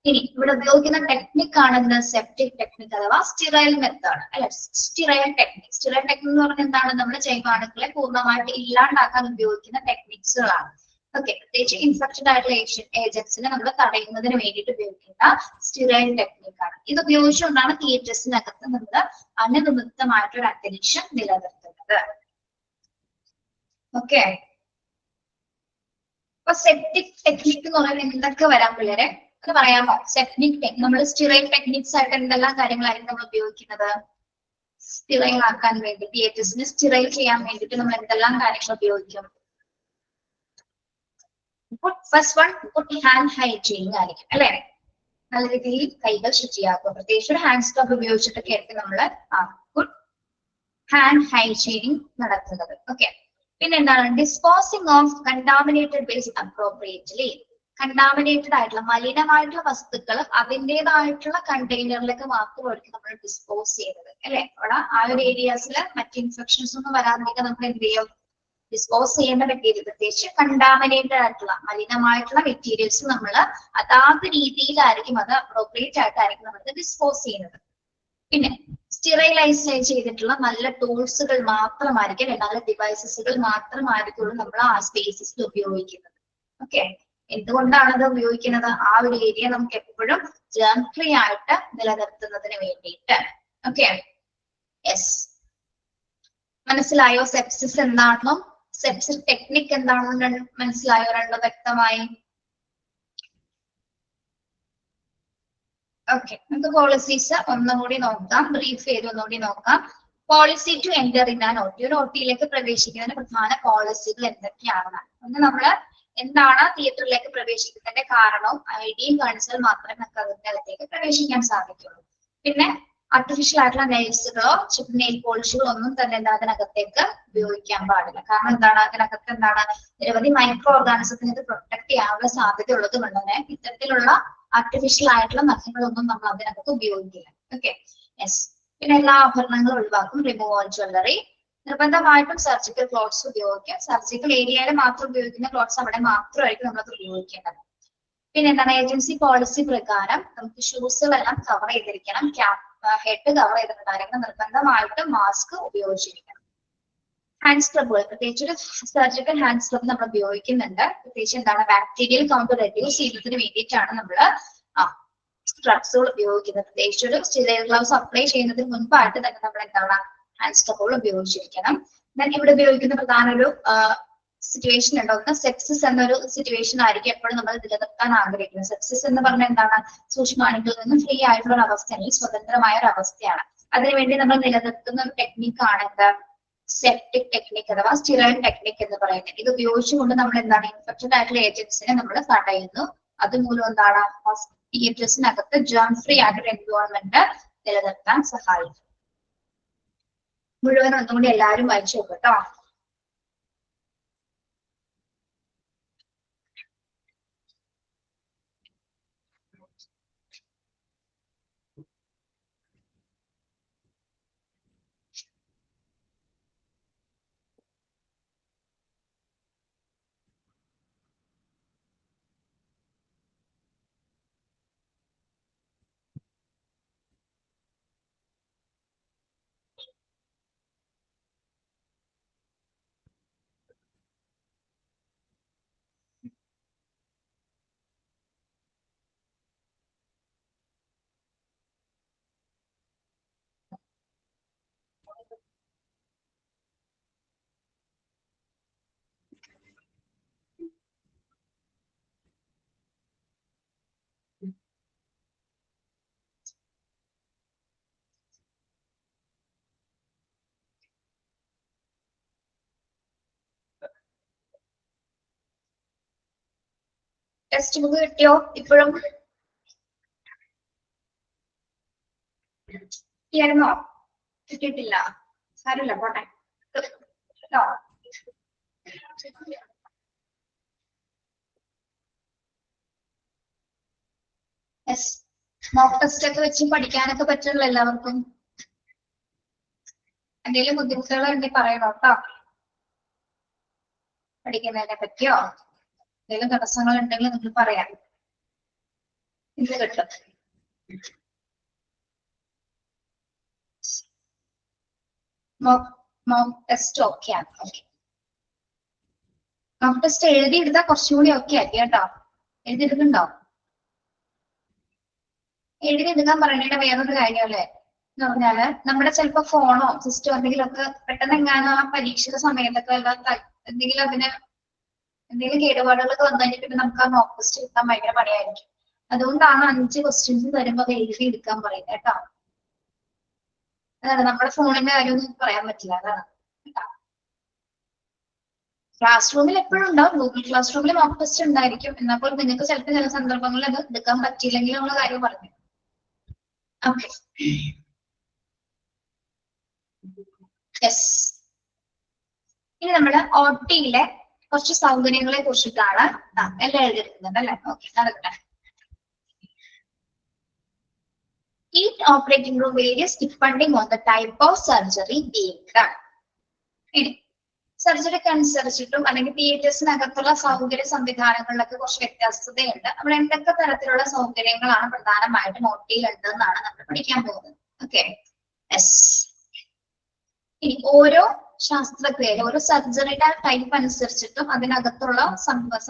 ഇനി ഇവിടെ ഉപയോഗിക്കുന്ന ടെക്നിക് ആണെന്ന് സെപ്റ്റിക് ടെക്നിക് അഥവാ സ്റ്റെറൈൽ മെത്തേഡ് അല്ലെ? Sterile technique. സ്റ്റെറൈൽ ടെക്നിക് എന്ന് പറഞ്ഞാൽ എന്താണ്? നമ്മൾ ജൈവാണുക്കളെ പൂർണ്ണമായിട്ട് ഇല്ലാണ്ടാക്കാൻ ഉപയോഗിക്കുന്ന ടെക്നിക്സുകളാണ്. ഓക്കെ, പ്രത്യേകിച്ച് ഇൻഫെക്റ്റഡ് ആയിട്ടുള്ള ഏജൻസിനെ നമ്മൾ തടയുന്നതിന് വേണ്ടിയിട്ട് ഉപയോഗിക്കുന്ന സ്റ്റെറൈൽ ടെക്നിക് ആണ്. ഇത് ഉപയോഗിച്ചുകൊണ്ടാണ് തിയേറ്റേഴ്സിനകത്ത് നമ്മൾ അണുവിമുക്തമായിട്ടൊരു അന്തരീക്ഷം നിലനിർത്തുന്നത്. ഓക്കെ, അപ്പൊ സെപ്റ്റിക് ടെക്നിക് എന്ന് പറയുന്നത് എന്തൊക്കെ വരാം പിള്ളേരെ? അത് പറയാമോ? സെപ്റ്റിക് ടെക്നിക് നമ്മൾ സ്റ്റെറൈൽ ടെക്നിക്സ് ആയിട്ട് എന്തെല്ലാം കാര്യങ്ങളായിരിക്കും നമ്മൾ ഉപയോഗിക്കുന്നത്? സ്റ്റെറൈൽ ആക്കാൻ വേണ്ടി, തിയേറ്റേഴ്സിനെ സ്റ്റെറൈൽ ചെയ്യാൻ വേണ്ടിയിട്ട് നമ്മൾ എന്തെല്ലാം കാര്യങ്ങൾ ഉപയോഗിക്കും? ഫസ്റ്റ് വൺ, ഗുഡ് ഹാൻഡ് ഹൈജീനിങ് ആയിരിക്കും അല്ലെ? നല്ല രീതിയിൽ കൈകൾ ശുചിയാക്കുക. പ്രത്യേകിച്ച് ഒരു ഹാൻഡ് സ്ക്രബ് ഉപയോഗിച്ചിട്ടൊക്കെ ആയിരിക്കും നമ്മള് ഗുഡ് ഹാൻഡ് ഹൈജീനിങ് നടത്തുന്നത്. ഓക്കെ, പിന്നെ എന്താണ്? Disposing of contaminated waste appropriately. Contaminated ആയിട്ടുള്ള മലിനമായിട്ടുള്ള വസ്തുക്കൾ അതിൻ്റെതായിട്ടുള്ള കണ്ടെയ്നറിലേക്ക് മാത്രമായിരിക്കും നമ്മൾ ഡിസ്പോസ് ചെയ്യുന്നത് അല്ലെ? അവിടെ ആ ഒരു ഏരിയാസിൽ മറ്റ് ഇൻഫെക്ഷൻസ് ഒന്നും വരാതിരിക്കാൻ നമ്മൾ എന്ത് ചെയ്യും? ഡിസ്പോസ് ചെയ്യേണ്ട മെറ്റീരിയൽ, പ്രത്യേകിച്ച് കണ്ടാമിനേറ്റഡ് ആയിട്ടുള്ള മലിനമായിട്ടുള്ള മെറ്റീരിയൽസ് നമ്മൾ അതാത് രീതിയിലായിരിക്കും, അത് അപ്രോപ്രിയേറ്റ് ആയിട്ടായിരിക്കും നമ്മൾ ഡിസ്പോസ് ചെയ്യുന്നത്. പിന്നെ സ്റ്റെറൈലൈസ് ചെയ്തിട്ടുള്ള നല്ല ടൂൾസുകൾ മാത്രമായിരിക്കും, നല്ല ഡിവൈസസുകൾ മാത്രമായിരിക്കും നമ്മൾ ആ സ്പേസസിൽ ഉപയോഗിക്കുന്നത്. ഓക്കെ, എന്തുകൊണ്ടാണ് അത് ഉപയോഗിക്കുന്നത്? ആ ഒരു ഏരിയ നമുക്ക് എപ്പോഴും ജേം ഫ്രീ ആയിട്ട് നിലനിർത്തുന്നതിന് വേണ്ടിയിട്ട്. ഓക്കെ, യെസ്, മനസ്സിലായോ സെപ്സിസ് എന്താണെന്നും സെപ്സിസ് ടെക്നിക് എന്താണെന്നും മനസ്സിലായോ? രണ്ടും വ്യക്തമായി? ഓക്കെ, നമുക്ക് പോളിസീസ് ഒന്നുകൂടി നോക്കാം, ബ്രീഫ് ചെയ്ത് ഒന്നുകൂടി നോക്കാം. Policy to enter in an OT. ഒരു OT-യിലേക്ക് പ്രവേശിക്കുന്നതിന് പ്രധാന പോളിസികൾ എന്തൊക്കെയാണ്? ഒന്ന് നമ്മള് എന്താണ് തിയേറ്ററിലേക്ക് പ്രവേശിക്കുന്നതിന്റെ കാരണവും ഐഡിയും കാണിച്ചാൽ മാത്രമേ നമുക്ക് അതിന്റെ അകത്തേക്ക് പ്രവേശിക്കാൻ സാധിക്കുള്ളൂ. പിന്നെ ആർട്ടിഫിഷ്യൽ ആയിട്ടുള്ള നെയിൽസുകളോ നെയിൽ പോളിഷുകളോ ഒന്നും തന്നെ എന്താ അതിനകത്തേക്ക് ഉപയോഗിക്കാൻ പാടില്ല. കാരണം എന്താണ്? അതിനകത്ത് എന്താണ്? നിരവധി മൈക്രോ ഓർഗാനിസത്തിന് ഇത് പ്രൊട്ടക്ട് ചെയ്യാനുള്ള സാധ്യത ഉള്ളത് കൊണ്ട് തന്നെ ഇത്തരത്തിലുള്ള ആർട്ടിഫിഷ്യൽ ആയിട്ടുള്ള നഖങ്ങളൊന്നും നമ്മൾ അതിനകത്ത് ഉപയോഗിക്കില്ല. Okay, yes. പിന്നെ എല്ലാ ആഭരണങ്ങളും ഒഴിവാക്കും. Remove all jewellery. നിർബന്ധമായിട്ടും സർജിക്കൽ ക്ലോത്ത്സ് ഉപയോഗിക്കാം. സർജിക്കൽ ഏരിയയിൽ മാത്രം ഉപയോഗിക്കുന്ന ക്ലോത്ത്സ് അവിടെ മാത്രമായിരിക്കും നമ്മളത് ഉപയോഗിക്കേണ്ടത്. പിന്നെ എന്താണ്? ഏജൻസി പോളിസി പ്രകാരം നമുക്ക് ഷൂസുകളെല്ലാം കവർ ചെയ്തിരിക്കണം, ഹെഡ് കവർ ചെയ്തിട്ടുണ്ടായിരിക്കണം, നിർബന്ധമായിട്ടും മാസ്ക് ഉപയോഗിച്ചിരിക്കണം. ഹാൻഡ് സ്ക്രബുകൾ, പ്രത്യേകിച്ച് ഒരു സർജിക്കൽ ഹാൻഡ് സ്ക്രബ് നമ്മൾ ഉപയോഗിക്കുന്നുണ്ട്. പ്രത്യേകിച്ച് എന്താണ്? ബാക്ടീരിയൽ കൗണ്ട് റെഡ്യൂസ് ചെയ്യുന്നതിന് വേണ്ടിയിട്ടാണ് നമ്മൾ സ്ക്രബ്സുകൾ ഉപയോഗിക്കുന്നത്. പ്രത്യേകിച്ച് ഒരു സ്റ്റെറൈൽ ഗ്ലൗസ് അപ്ലൈ ചെയ്യുന്നതിന് മുൻപായിട്ട് തന്നെ നമ്മൾ എന്താണ്? ഹാൻഡ് സ്ക്രബുകൾ ഉപയോഗിച്ചിരിക്കണം. ദെൻ ഇവിടെ ഉപയോഗിക്കുന്ന പ്രധാന ഒരു സിറ്റുവേഷൻ ഉണ്ട്. ഒന്ന് സെപ്സിസ് എന്നൊരു സിറ്റുവേഷൻ ആയിരിക്കും എപ്പോഴും നമ്മൾ നിലനിർത്താൻ ആഗ്രഹിക്കുന്നത്. സെപ്സിസ് എന്ന് പറഞ്ഞാൽ എന്താണ്? സൂക്ഷ്മാണുക്കളിൽ നിന്നും ഫ്രീ ആയിട്ടുള്ള ഒരു അവസ്ഥ, അല്ലെങ്കിൽ സ്വതന്ത്രമായ ഒരു അവസ്ഥയാണ്. അതിനുവേണ്ടി നമ്മൾ നിലനിർത്തുന്ന ഒരു ടെക്നിക്കാണ് എന്താ? സെപ്റ്റിക് ടെക്നിക് അഥവാ സ്റ്റെറൈൽ ടെക്നിക് എന്ന് പറയുന്നത്. ഇത് ഉപയോഗിച്ചുകൊണ്ട് നമ്മൾ എന്താണ്? ഇൻഫെക്റ്റഡ് ആയിട്ടുള്ള ഏജൻസിനെ നമ്മൾ തടയുന്നു. അതുമൂലം എന്താണ്? തിയേറ്റേഴ്സിനകത്ത് ജേം ഫ്രീ ആയിട്ടൊരു എൻവയോൺമെന്റ് നിലനിർത്താൻ സഹായിക്കും. മുഴുവൻ ഒന്നുകൂടി എല്ലാവരും വായിച്ചു നോക്കട്ടോ. ടെക്സ്റ്റ് ബുക്ക് കിട്ടിയോ ഇപ്പോഴും? കിട്ടിയായിരുന്നോ? കിട്ടിയിട്ടില്ല, സാരമില്ല, പോട്ടെ കേട്ടോ. മോക്ക് ടെസ്റ്റ് ഒക്കെ വെച്ച് പഠിക്കാനൊക്കെ പറ്റുള്ളൂ എല്ലാവർക്കും. എന്തെങ്കിലും ബുദ്ധിമുട്ടുകൾ ഉണ്ടെങ്കിൽ പറയണോ കേട്ടോ. പഠിക്കുന്നതിനെ പറ്റിയോ എന്തെങ്കിലും തടസ്സങ്ങൾ ഉണ്ടെങ്കിൽ നിങ്ങൾ പറയാം. ഇത് കിട്ടും. മോക്ക് ടെസ്റ്റ് ഓക്കെ ആണ്. ഓക്കെ, മോക്ക് ടെസ്റ്റ് എഴുതിയെടുത്താ കുറച്ചുകൂടി ഓക്കെ ആക്കി കേട്ടോ. എഴുതിയെടുക്കുന്നുണ്ടോ? എഴുതിയെടുക്കാൻ പറയണേണ്ട വേറൊരു കാര്യമല്ലേ എന്ന് പറഞ്ഞാല് നമ്മുടെ ചിലപ്പോ ഫോണോ സിസ്റ്റോ എന്തെങ്കിലും ഒക്കെ പെട്ടെന്ന് എങ്ങാനും ആ പരീക്ഷയുടെ സമയത്തൊക്കെ എന്തെങ്കിലും എന്തെങ്കിലും കേടുപാടുകളൊക്കെ വന്നു കഴിഞ്ഞിട്ട് നമുക്ക് ആ മോക്ക് ടെസ്റ്റ് എടുക്കാൻ ഭയങ്കര പണിയായിരിക്കും. അതുകൊണ്ടാണ് 5 ക്വസ്റ്റ്യൻസ് തരുമ്പോൾ എഴുതി എടുക്കാൻ പറയുന്നത് കേട്ടോ. അതാണ് നമ്മുടെ ഫോണിന്റെ കാര്യമൊന്നും പറയാൻ പറ്റില്ല. അതാണ് ക്ലാസ് റൂമിൽ എപ്പോഴും ഉണ്ടാവും. ഗൂഗിൾ ക്ലാസ് റൂമിൽ മോക്ക് ടെസ്റ്റ് ഉണ്ടായിരിക്കും. എന്നപ്പോൾ നിങ്ങൾക്ക് ചിലപ്പോൾ ചില സന്ദർഭങ്ങളിൽ അത് എടുക്കാൻ പറ്റിയില്ലെങ്കിലുള്ള കാര്യം പറഞ്ഞു. Okay, yes. ഇനി നമ്മള് OT-യിലെ കുറച്ച് സൗകര്യങ്ങളെ കുറിച്ചിട്ടാണ് എല്ലാം എഴുതിയിരിക്കുന്നത് അല്ലെ. ഓക്കെ, നടക്കട്ടെ. Each operating room varies depending on the type of surgery being done. ഇനി സർജറിക്ക് അനുസരിച്ചിട്ടും അല്ലെങ്കിൽ തിയേറ്റേഴ്സിനകത്തുള്ള സൗകര്യ സംവിധാനങ്ങളിലൊക്കെ കുറച്ച് വ്യത്യാസതയുണ്ട്. അവിടെ എന്തൊക്കെ തരത്തിലുള്ള സൗകര്യങ്ങളാണ് പ്രധാനമായിട്ടും OT-യിൽ ഉണ്ടെന്നാണ് നമ്മൾ പഠിക്കാൻ പോകുന്നത്. Okay, yes. ഇനി ഓരോ ശാസ്ത്രക്രിയയിലും ഓരോ സർജറിയുടെ ടൈപ്പ് അനുസരിച്ചിട്ടും അതിനകത്തുള്ള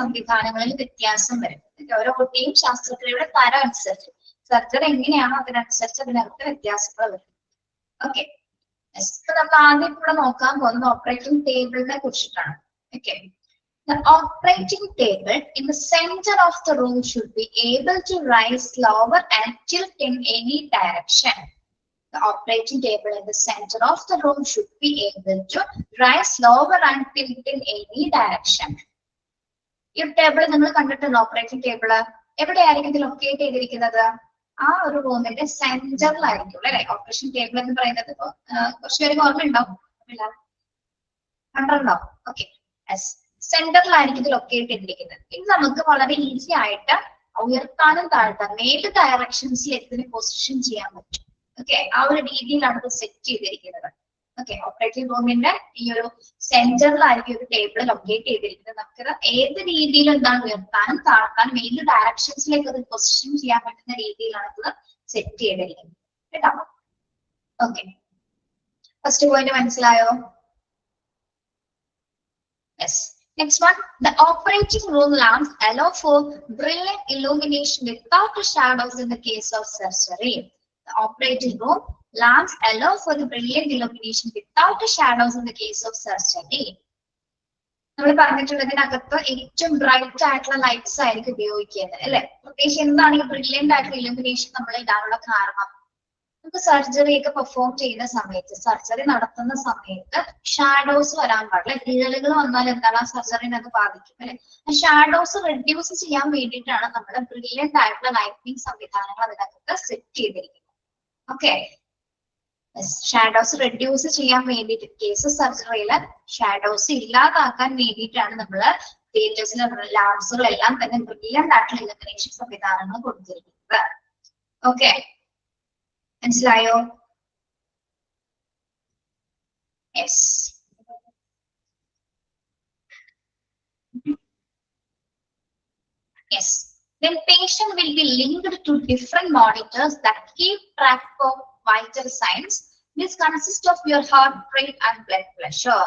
സംവിധാനങ്ങളിൽ വ്യത്യാസം വരും. ഓരോ OT-യും ശാസ്ത്രക്രിയയുടെ തരം അനുസരിച്ച് സർജറി എങ്ങനെയാണോ അതിനനുസരിച്ച് അതിനകത്ത് വ്യത്യാസങ്ങൾ വരും. ഓക്കെ, ഇപ്പൊ നമ്മൾ ആദ്യം ഇവിടെ നോക്കാൻ പോകുന്നത് ഓപ്പറേറ്റിംഗ് ടേബിളിനെ കുറിച്ചിട്ടാണ്. Okay, the operating table in the center of the room should be able to rise, lower and tilt in any direction. The operating table in the center of the room should be able to rise, lower and tilt in any direction. ഈ table നിങ്ങൾ കണ്ടിട്ടുണ്ടോ? Operating table എവിടെയായിരിക്കും ഇത് locate ചെയ്തിരിക്കുന്നത്? ആ ഒരു റൂമിന്റെ സെന്ററിലായിരിക്കും അല്ലെ ഓപ്പറേഷൻ ടേബിൾ എന്ന് പറയുന്നത്. ഇപ്പൊ കുറച്ചുപേർക്ക് ഓർമ്മ ഉണ്ടാവും, കണ്ടോ? ഓക്കെ, യെസ്, സെന്ററിലായിരിക്കും ഇത് ലൊക്കേറ്റ് ചെയ്തിരിക്കുന്നത്. ഇത് നമുക്ക് വളരെ ഈസി ആയിട്ട് ഉയർത്താനും താഴ്ത്താനും ഏത് ഡയറക്ഷൻസിൽ ഇതിന് പൊസിഷൻ ചെയ്യാൻ പറ്റും. ഓക്കെ, ആ ഒരു രീതിയിലാണ് ഇത് സെറ്റ് ചെയ്തിരിക്കുന്നത്. ഓക്കെ, ഓപ്പറേറ്റിംഗ് റൂമിന്റെ ഈ ഒരു സെന്ററിലായിരിക്കും ഒരു ടേബിൾ ലൊക്കേറ്റ് ചെയ്തിരിക്കുന്നത്. നമുക്കത് ഏത് രീതിയിൽ എന്താണ് ഉയർത്താനും താഴ്ത്താനും ഏത് ഡയറക്ഷൻസിലേക്ക് അത് പൊസിഷൻ ചെയ്യാൻ പറ്റുന്ന രീതിയിലാണ് ഇത് സെറ്റ് ചെയ്തിരിക്കുന്നത് കേട്ടോ. ഓക്കെ, ഫസ്റ്റ് പോയിന്റ് മനസ്സിലായോ? Yes. Next one, the operating room lamps allow for brilliant illumination without shadows in the case of surgery. The operating room lamps allow for the brilliant illumination without shadows in the case of surgery. നമ്മൾ പറഞ്ഞിട്ടുള്ളതിനകത്ത് ഏറ്റവും bright ആയിട്ടുള്ള lights ആയിരിക്കും ഉപയോഗിക്കുന്നത് അല്ലെ. പ്രത്യേകിച്ച് എന്താണ് ഈ brilliant ആയിട്ടുള്ള ഇലുമിനേഷൻ നമ്മൾ ഇടാനുള്ള കാരണം? നമുക്ക് സർജറി ഒക്കെ പെർഫോം ചെയ്യുന്ന സമയത്ത്, സർജറി നടത്തുന്ന സമയത്ത് ഷാഡോസ് വരാൻ പാടില്ല. നിഴലുകൾ വന്നാൽ എന്താണ് ആ സർജറിനെ അത് ബാധിക്കും അല്ലെ. ആ ഷാഡോസ് റെഡ്യൂസ് ചെയ്യാൻ വേണ്ടിയിട്ടാണ് നമ്മൾ ബ്രില്യന്റ് ആയിട്ടുള്ള ലൈറ്റിംഗ് സംവിധാനങ്ങൾ അതിനകത്ത് സെറ്റ് ചെയ്തിരിക്കുന്നത്. ഓക്കെ, ഷാഡോസ് റെഡ്യൂസ് ചെയ്യാൻ വേണ്ടിയിട്ട് കേസ് സർജറിയില് ഷാഡോസ് ഇല്ലാതാക്കാൻ വേണ്ടിയിട്ടാണ് നമ്മള് തിയേറ്റേഴ്സിലെ ലാബ്സുകളെല്ലാം തന്നെ ബ്രില്യന്റ് ആയിട്ടുള്ള ഇലുമിനേഷൻ സംവിധാനങ്ങൾ കൊടുത്തിരിക്കുന്നത്. ഓക്കെ, മനസ്സിലായോ? Yes. Yes. Then patient will be linked to different monitors that keep track of vital signs. This consists of your heart rate and blood pressure.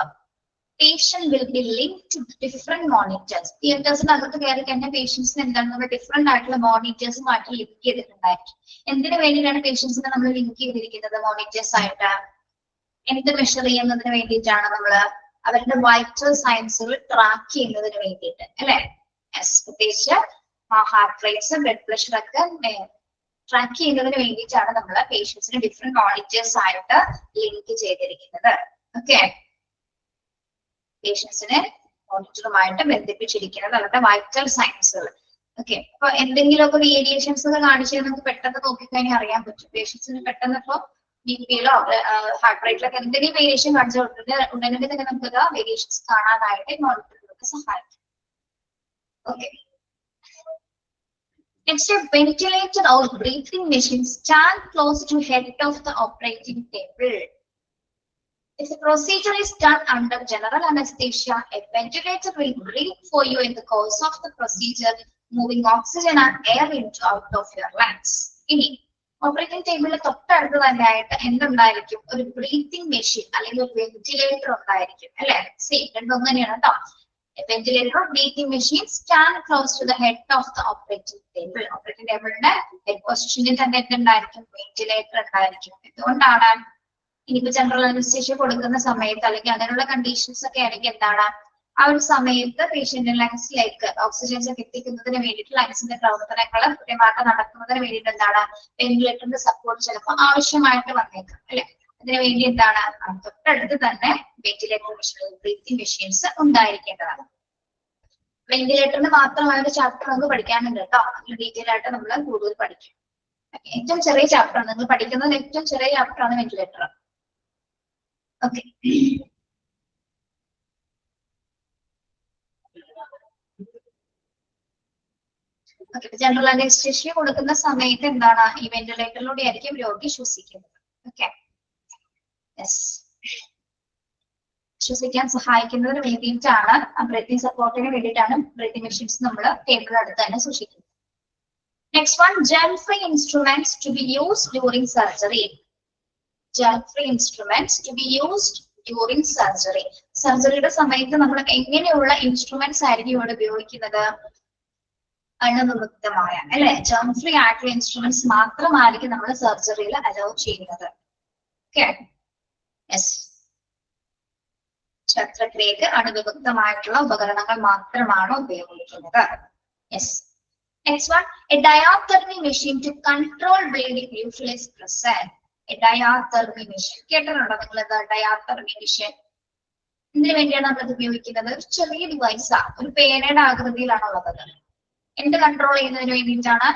Patient will be linked to different monitors. തിയേറ്റേഴ്സിനകത്ത് കയറി കഴിഞ്ഞാൽ പേഷ്യൻസിന് എന്താണ് നമ്മൾ different ആയിട്ടുള്ള മോണിറ്റേഴ്സുമായിട്ട് link ചെയ്തിട്ടുണ്ടായിരിക്കും. എന്തിനു വേണ്ടിയിട്ടാണ് പേഷ്യൻസിനെ നമ്മൾ link ചെയ്തിരിക്കുന്നത് മോണിറ്റേഴ്സ് ആയിട്ട്? എന്ത് മെഷർ ചെയ്യുന്നതിന് വേണ്ടിയിട്ടാണ്? നമ്മള് അവരുടെ വൈറ്റൽ സയൻസുകൾ ട്രാക്ക് ചെയ്യുന്നതിന് വേണ്ടിയിട്ട് അല്ലെ. പ്രത്യേകിച്ച് ഹാർട്ട് റേറ്റ്സ് ബ്ലഡ് പ്രഷർ ഒക്കെ ട്രാക്ക് ചെയ്യുന്നതിന് വേണ്ടിയിട്ടാണ് നമ്മൾ പേഷ്യൻസിന് ഡിഫറെന്റ് മോണിറ്റേഴ്സ് ആയിട്ട് ലിങ്ക് ചെയ്തിരിക്കുന്നത്. ഓക്കെ, പേഷ്യൻസിനെ മോണിറ്ററുമായിട്ട് ബന്ധിപ്പിച്ചിരിക്കുന്നത് അവരുടെ വൈറ്റൽ സയൻസുകൾ. ഓക്കെ, അപ്പൊ എന്തെങ്കിലുമൊക്കെ വേരിയേഷൻസ് ഒക്കെ കാണിച്ചാൽ നമുക്ക് പെട്ടെന്ന് നോക്കിക്കഴിഞ്ഞാൽ അറിയാൻ പറ്റും. പേഷ്യൻസിന് പെട്ടെന്ന് ഇപ്പൊ ബിപിയിലോ ഹാർട്ട് റേറ്റിലൊക്കെ എന്തെങ്കിലും വേരിയേഷൻ കാണിച്ചാൽ ഉടനെ തന്നെ നമുക്ക് വേരിയേഷൻസ് കാണാനായിട്ട് മോണിറ്റർ സഹായിക്കും. Okay, next, a ventilator or breathing machine stand close to head of the operating table. If the procedure is done under general anesthesia, a ventilator will breathe for you in the course of the procedure, moving oxygen and air into out of your lungs. ഇനി operating ടേബിളിൽ തൊട്ടടുത്ത് തന്നെയായിട്ട് എന്തുണ്ടായിരിക്കും? ഒരു breathing machine അല്ലെങ്കിൽ ഒരു ventilator ഉണ്ടായിരിക്കും അല്ലെ. Same രണ്ടും തന്നെയാണ് കേട്ടോ. A ventilator or breathing machine stand close to the head of the operating table. Operating table head position തന്നെ എന്തുണ്ടായിരിക്കും? വെന്റിലേറ്റർ ഉണ്ടായിരിക്കും. എന്തുകൊണ്ടാണ്? ഇനിയിപ്പോ ജനറൽ അനസ്തേഷ്യ കൊടുക്കുന്ന സമയത്ത് അല്ലെങ്കിൽ അങ്ങനെയുള്ള കണ്ടീഷൻസ് ഒക്കെ ആണെങ്കിൽ എന്താണ് ആ ഒരു സമയത്ത് പേഷ്യന്റ് ലങ്സിലേക്ക് ഓക്സിജൻസ് ഒക്കെ എത്തിക്കുന്നതിന് വേണ്ടിയിട്ട് ലങ്സിന്റെ പ്രവർത്തനങ്ങൾ കൃത്യമായിട്ട് നടക്കുന്നതിന് വേണ്ടിയിട്ട് എന്താണ് വെന്റിലേറ്ററിന്റെ സപ്പോർട്ട് ചിലപ്പോൾ ആവശ്യമായിട്ട് വന്നേക്കാം അല്ലെ. അതിനു വേണ്ടി എന്താണ് തൊട്ടടുത്ത് തന്നെ വെന്റിലേറ്റർ മെഷീൻ ബ്രീത്തിങ് മെഷീൻസ് ഉണ്ടായിരിക്കേണ്ടതാണ്. വെന്റിലേറ്ററിന് മാത്രമായ ഒരു ചാപ്റ്റർ നമുക്ക് പഠിക്കാനുണ്ട് കേട്ടോ. അതിൽ ഡീറ്റെയിൽ ആയിട്ട് നമ്മൾ കൂടുതൽ പഠിക്കും. ഏറ്റവും ചെറിയ ചാപ്റ്റർ ആണ് നിങ്ങൾ പഠിക്കുന്നത്. ഏറ്റവും ചെറിയ ചാപ്റ്റർ ആണ് വെന്റിലേറ്റർ. ഓക്കെ, ജനറൽ അനസ്തേഷ്യ കൊടുക്കുന്ന സമയത്ത് എന്താണ് ഈ വെന്റിലേറ്ററിലൂടെ ആയിരിക്കും രോഗി ശ്വസിക്കുന്നത്. ഓക്കെ, ശ്വസിക്കാൻ സഹായിക്കുന്നതിന് വേണ്ടിയിട്ടാണ് ബ്രീത്തിങ് സപ്പോർട്ടിന് വേണ്ടിയിട്ടാണ് ബ്രീത്തിങ് മെഷീൻസ് നമ്മൾ ടേബിളിന് അടുത്ത് തന്നെ സൂക്ഷിക്കുന്നത്. Next one, germ-free instruments to be used during surgery. Germ-free instruments to be used during surgery. സർജറിയുടെ സമയത്ത് നമ്മൾ എങ്ങനെയുള്ള ഇൻസ്ട്രുമെന്റ്സ് ആയിരിക്കും ഇവിടെ ഉപയോഗിക്കുന്നത്? അണുവിമുക്തമായ അല്ലെ, ജേം ഫ്രീ ആയിട്ടുള്ള ഇൻസ്ട്രുമെന്റ്സ് മാത്രമായിരിക്കും നമ്മൾ സർജറിയിൽ അലോ ചെയ്യുന്നത്. ഓക്കെ, യെസ്, ശസ്ത്രക്രിയക്ക് അണുവിമുക്തമായിട്ടുള്ള ഉപകരണങ്ങൾ മാത്രമാണ് ഉപയോഗിക്കുന്നത്. Yes, next one, a diathermy machine to control bleeding usually is present. A diathermy machine കേട്ടിട്ടുണ്ടോ നിങ്ങൾ? ഡയാതർമി മെഷീൻ ഇതിനു വേണ്ടിയാണ് നമ്മൾ ഉപയോഗിക്കുന്നത്. ഒരു ചെറിയ ഡിവൈസാ, ഒരു പേനയുടെ ആകൃതിയിലാണുള്ളത്. എന്ത് കൺട്രോൾ ചെയ്യുന്നതിന് വേണ്ടിയിട്ടാണ്?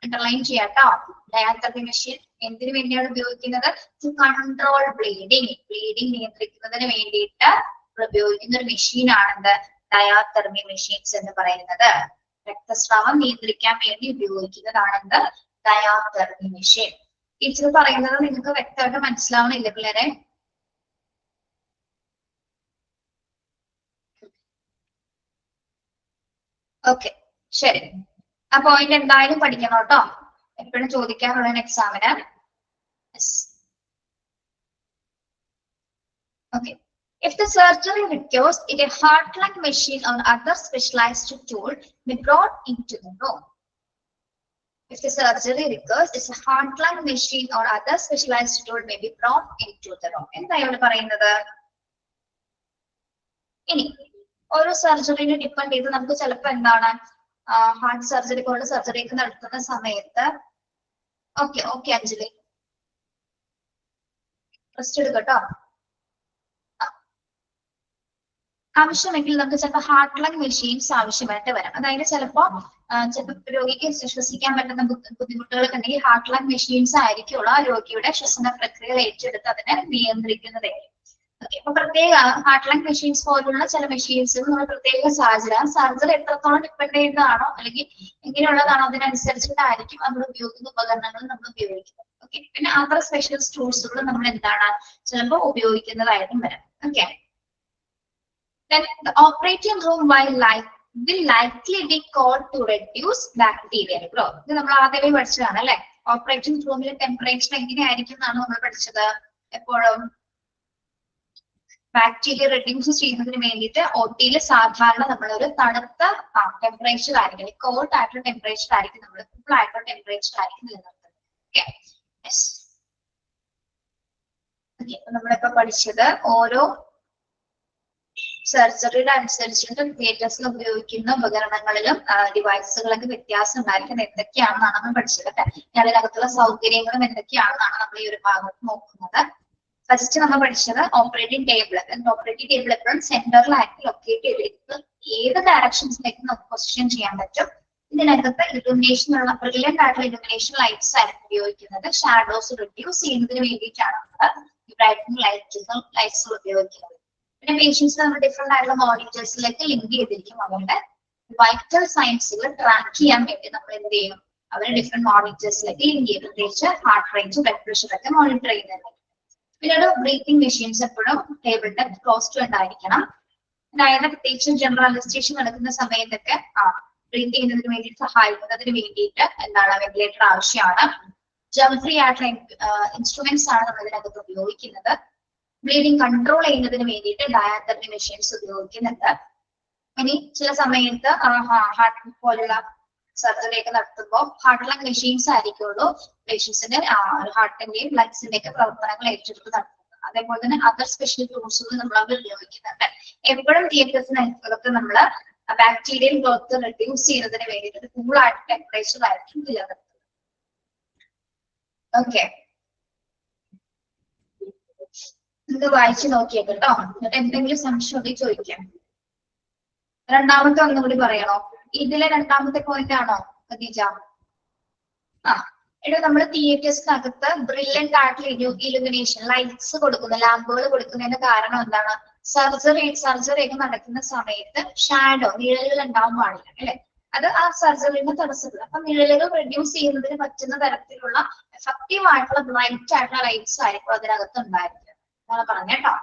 അണ്ടർലൈൻ ചെയ്യാട്ടോ. ഡയാതർമി മെഷീൻ എന്തിനു വേണ്ടിയാണ് ഉപയോഗിക്കുന്നത്? ടു കൺട്രോൾ ബ്ലീഡിംഗ്, ബ്ലീഡിംഗ് നിയന്ത്രിക്കുന്നതിന് വേണ്ടിയിട്ട് ഉപയോഗിക്കുന്ന ഒരു മെഷീനാണെന്ത്? ഡയാതർമി മെഷീൻസ് എന്ന് പറയുന്നത്. രക്തസ്രാവം നിയന്ത്രിക്കാൻ വേണ്ടി ഉപയോഗിക്കുന്നതാണെന്ത്? ഡയാതർമി മെഷീൻ. ടീച്ചർ പറയുന്നത് നിങ്ങൾക്ക് വ്യക്തമായിട്ട് മനസ്സിലാവണില്ല പിള്ളേരെ? ഓക്കെ, ശരി. ആ പോയിന്റ് എന്തായാലും പഠിക്കണം കേട്ടോ. എപ്പോഴും ചോദിക്കാറുള്ള എക്സാമിന്. Okay. If the surgery requires it, a heart-lung machine or other specialized tool be brought into the room. If the surgery requires, it's a heart-lung machine or other specialized tool may be brought into the room. എന്താ ഇവിടെ പറയുന്നത്? ഇനി ഓരോ സർജറിനെ depend ചെയ്ത് നമുക്ക് ചിലപ്പോ എന്താണ് heart surgery പോലുള്ള സർജറി ഒക്കെ നടത്തുന്ന സമയത്ത് ഓക്കെ അഞ്ജലി റെസ്റ്റ് എടുക്കട്ടോ. ആവശ്യമെങ്കിൽ നമുക്ക് ചിലപ്പോൾ ഹാർട്ട് ലങ് മെഷീൻസ് ആവശ്യമായിട്ട് വരാം. അതായത് ചിലപ്പോ രോഗിക്ക് ശ്വസിക്കാൻ പറ്റുന്ന ബുദ്ധിമുട്ടുകളൊക്കെ ഉണ്ടെങ്കിൽ ഹാർട്ട് ലങ് മെഷീൻസ് ആയിരിക്കുള്ള ആ രോഗിയുടെ ശ്വസന പ്രക്രിയ ഏറ്റെടുത്ത് അതിനെ നിയന്ത്രിക്കുന്നതായിരിക്കും. ഓക്കെ, അപ്പൊ പ്രത്യേക ഹാർട്ട് ലങ് മെഷീൻസ് പോലുള്ള ചില മെഷീൻസ് നമ്മൾ പ്രത്യേക സാഹചര്യം സർജറി എത്രത്തോളം ഡിപ്പെൻഡ് ചെയ്യുന്നതാണോ അല്ലെങ്കിൽ എങ്ങനെയുള്ളതാണോ അതിനനുസരിച്ചിട്ടായിരിക്കും നമ്മൾ ഉപയോഗിക്കുന്ന ഉപകരണങ്ങൾ നമ്മൾ ഉപയോഗിക്കുന്നത്. ഓക്കെ, പിന്നെ അതർ സ്പെഷ്യൽ ടൂൾസുകൾ നമ്മൾ എന്താണ് ചിലപ്പോൾ ഉപയോഗിക്കുന്നതായിട്ടും വരാം. Okay, then the operating room will likely be called to reduce bacterial growth. ഇത് നമ്മൾ ആദ്യമേ പഠിച്ചതാണ് അല്ലെ. ഓപ്പറേറ്റിംഗ് റൂമിലെ ടെമ്പറേച്ചർ എങ്ങനെയായിരിക്കും എന്നാണ് നമ്മൾ പഠിച്ചത്. എപ്പോഴും ബാക്ടീരിയ റെഡ്യൂസ് ചെയ്യുന്നതിന് വേണ്ടിയിട്ട് OT-യിൽ സാധാരണ നമ്മളൊരു തണുത്ത ടെമ്പറേച്ചർ ആയിരിക്കും, കോൾഡ് ആയിട്ടുള്ള ടെമ്പറേച്ചർ ആയിരിക്കും, നമ്മൾ കൂൾ ആയിട്ടുള്ള ടെമ്പറേച്ചർ ആയിരിക്കും നിലനിർത്തുന്നത്. ഓക്കെ, നമ്മളിപ്പോ പഠിച്ചത് ഓരോ സർജറിയുടെ അനുസരിച്ചിട്ട് തിയേറ്റേഴ്സിൽ ഉപയോഗിക്കുന്ന ഉപകരണങ്ങളിലും ഡിവൈസുകളൊക്കെ വ്യത്യാസം ഉണ്ടായിരിക്കുന്നത് എന്തൊക്കെയാണെന്നാണ് നമ്മൾ പഠിച്ചത്. അതിനകത്തുള്ള സൗകര്യങ്ങളും എന്തൊക്കെയാണെന്നാണ് നമ്മൾ ഈ ഒരു ഭാഗത്ത് നോക്കുന്നത്. ഫസ്റ്റ് നമ്മൾ പഠിച്ചത് ഓപ്പറേറ്റിംഗ് ടേബിൾ. ഓപ്പറേറ്റിംഗ് ടേബിൾ എപ്പോഴും സെന്ററിലായിട്ട് ലൊക്കേറ്റ് ചെയ്തിട്ട് ഏത് ഡയറക്ഷൻസിലേക്ക് നമുക്ക് പൊസിഷൻ ചെയ്യാൻ പറ്റും, ഇതിനകത്ത് ഇലുമിനേഷൻ ഉള്ള ബ്രില്യന്റ് ആയിട്ടുള്ള ഇലുമിനേഷൻ ലൈറ്റ്സ് ആയിരിക്കും ഉപയോഗിക്കുന്നത്. ഷാഡോസ് റിഡ്യൂസ് ചെയ്യുന്നതിന് വേണ്ടിയിട്ടാണ് നമ്മൾ ബ്രൈറ്റനിങ് ലൈറ്റ്സ് ഉപയോഗിക്കുന്നത്. പിന്നെ പേഷ്യൻസ് നമ്മൾ ഡിഫറെന്റ് ആയിട്ടുള്ള മോണിറ്റേഴ്സിലേക്ക് ലിങ്ക് ചെയ്തിരിക്കും. അവരുടെ വൈറ്റൽ സയൻസുകൾ ട്രാക്ക് ചെയ്യാൻ വേണ്ടി നമ്മൾ എന്ത് ചെയ്യും, അവരെ ഡിഫറെന്റ് മോണിറ്റേഴ്സിലേക്ക് ലിങ്ക് ചെയ്യും. പ്രത്യേകിച്ച് ഹാർട്ട് റേറ്റ്, ബ്ലഡ് പ്രഷർ ഒക്കെ മോണിറ്റർ ചെയ്യുന്നത്. പിന്നീട് ബ്രീത്തിങ് മെഷീൻസ് എപ്പോഴും ടേബിളിന്റെ ക്ലോസ് ടു ഉണ്ടായിരിക്കണം. അതായത് പ്രത്യേകിച്ച് ജനറൽ അനസ്തേഷ്യ നടക്കുന്ന സമയത്തൊക്കെ ബ്രീത്ത് ചെയ്യുന്നതിന് വേണ്ടിയിട്ട് സഹായിക്കുന്നതിന് വേണ്ടിയിട്ട് എന്താണ് വെന്റിലേറ്റർ ആവശ്യമാണ്. ജം ഫ്രീ ആയിട്ടുള്ള ഇൻസ്ട്രുമെന്റ്സ് ആണ് നമ്മൾ ഇതിനകത്ത് ഉപയോഗിക്കുന്നത്. ബ്ലീഡിങ് കൺട്രോൾ ചെയ്യുന്നതിന് വേണ്ടിയിട്ട് ഡയാത്തർമി മെഷീൻസ് ഉപയോഗിക്കുന്നുണ്ട്. ഇനി ചില സമയത്ത് ഹാർട്ട് പോലുള്ള സർജറി ഒക്കെ നടത്തുമ്പോൾ ഹാർട്ട് ലങ് മെഷീൻസ് ആയിരിക്കുള്ളൂ പേഷ്യൻസിന്റെ ഹാർട്ടിന്റെയും ലങ്സിന്റെ ഒക്കെ പ്രവർത്തനങ്ങൾ ഏറ്റെടുത്ത് നടത്തുന്നത്. അതേപോലെ തന്നെ അതർ സ്പെഷ്യൽ ടൂൾസുകൾ നമ്മൾ അവർ ഉപയോഗിക്കുന്നുണ്ട്. എപ്പോഴും തിയേറ്റേഴ്സിനകത്ത് നമ്മൾ ബാക്ടീരിയൽ ഗ്രോത്ത് റെഡ്യൂസ് ചെയ്യുന്നതിന് വേണ്ടിയിട്ട് കൂളായിട്ട് ടെമ്പറേച്ചർ ആയിരിക്കും നിലനിർത്തുന്നത്. ഓക്കെ, ഇത് വായിച്ചു നോക്കിയേട്ടോ. എന്നിട്ട് എന്തെങ്കിലും സംശയം ഉണ്ടെങ്കിൽ ചോദിക്കാം. രണ്ടാമത്തെ ഒന്നുകൂടി പറയണോ? ഇതിലെ രണ്ടാമത്തെ പോയിന്റ് ആണോ ഖദീജ? ഇവിടെ നമ്മൾ തിയേറ്റേഴ്സിനകത്ത് ബ്രില്യന്റ് ആയിട്ടുള്ള ഇലുമിനേഷൻ ലൈറ്റ്സ് കൊടുക്കുന്ന ലാമ്പുകൾ കൊടുക്കുന്നതിന്റെ കാരണം എന്താണ്? സർജറി ഒക്കെ നടക്കുന്ന സമയത്ത് ഷാഡോ നിഴലുകൾ ഉണ്ടാവാൻ പാടില്ല അല്ലെ? അത് ആ സർജറിനെ തടസ്സപ്പെടും. അപ്പൊ നിഴലുകൾ റെഡ്യൂസ് ചെയ്യുന്നതിന് പറ്റുന്ന തരത്തിലുള്ള എഫക്റ്റീവ് ആയിട്ടുള്ള ബ്രൈറ്റ് ആയിട്ടുള്ള ലൈറ്റ്സ് ആയിരിക്കും അതിനകത്ത് ഉണ്ടായിരിക്കുക. അതാണ് പറഞ്ഞേട്ടോ.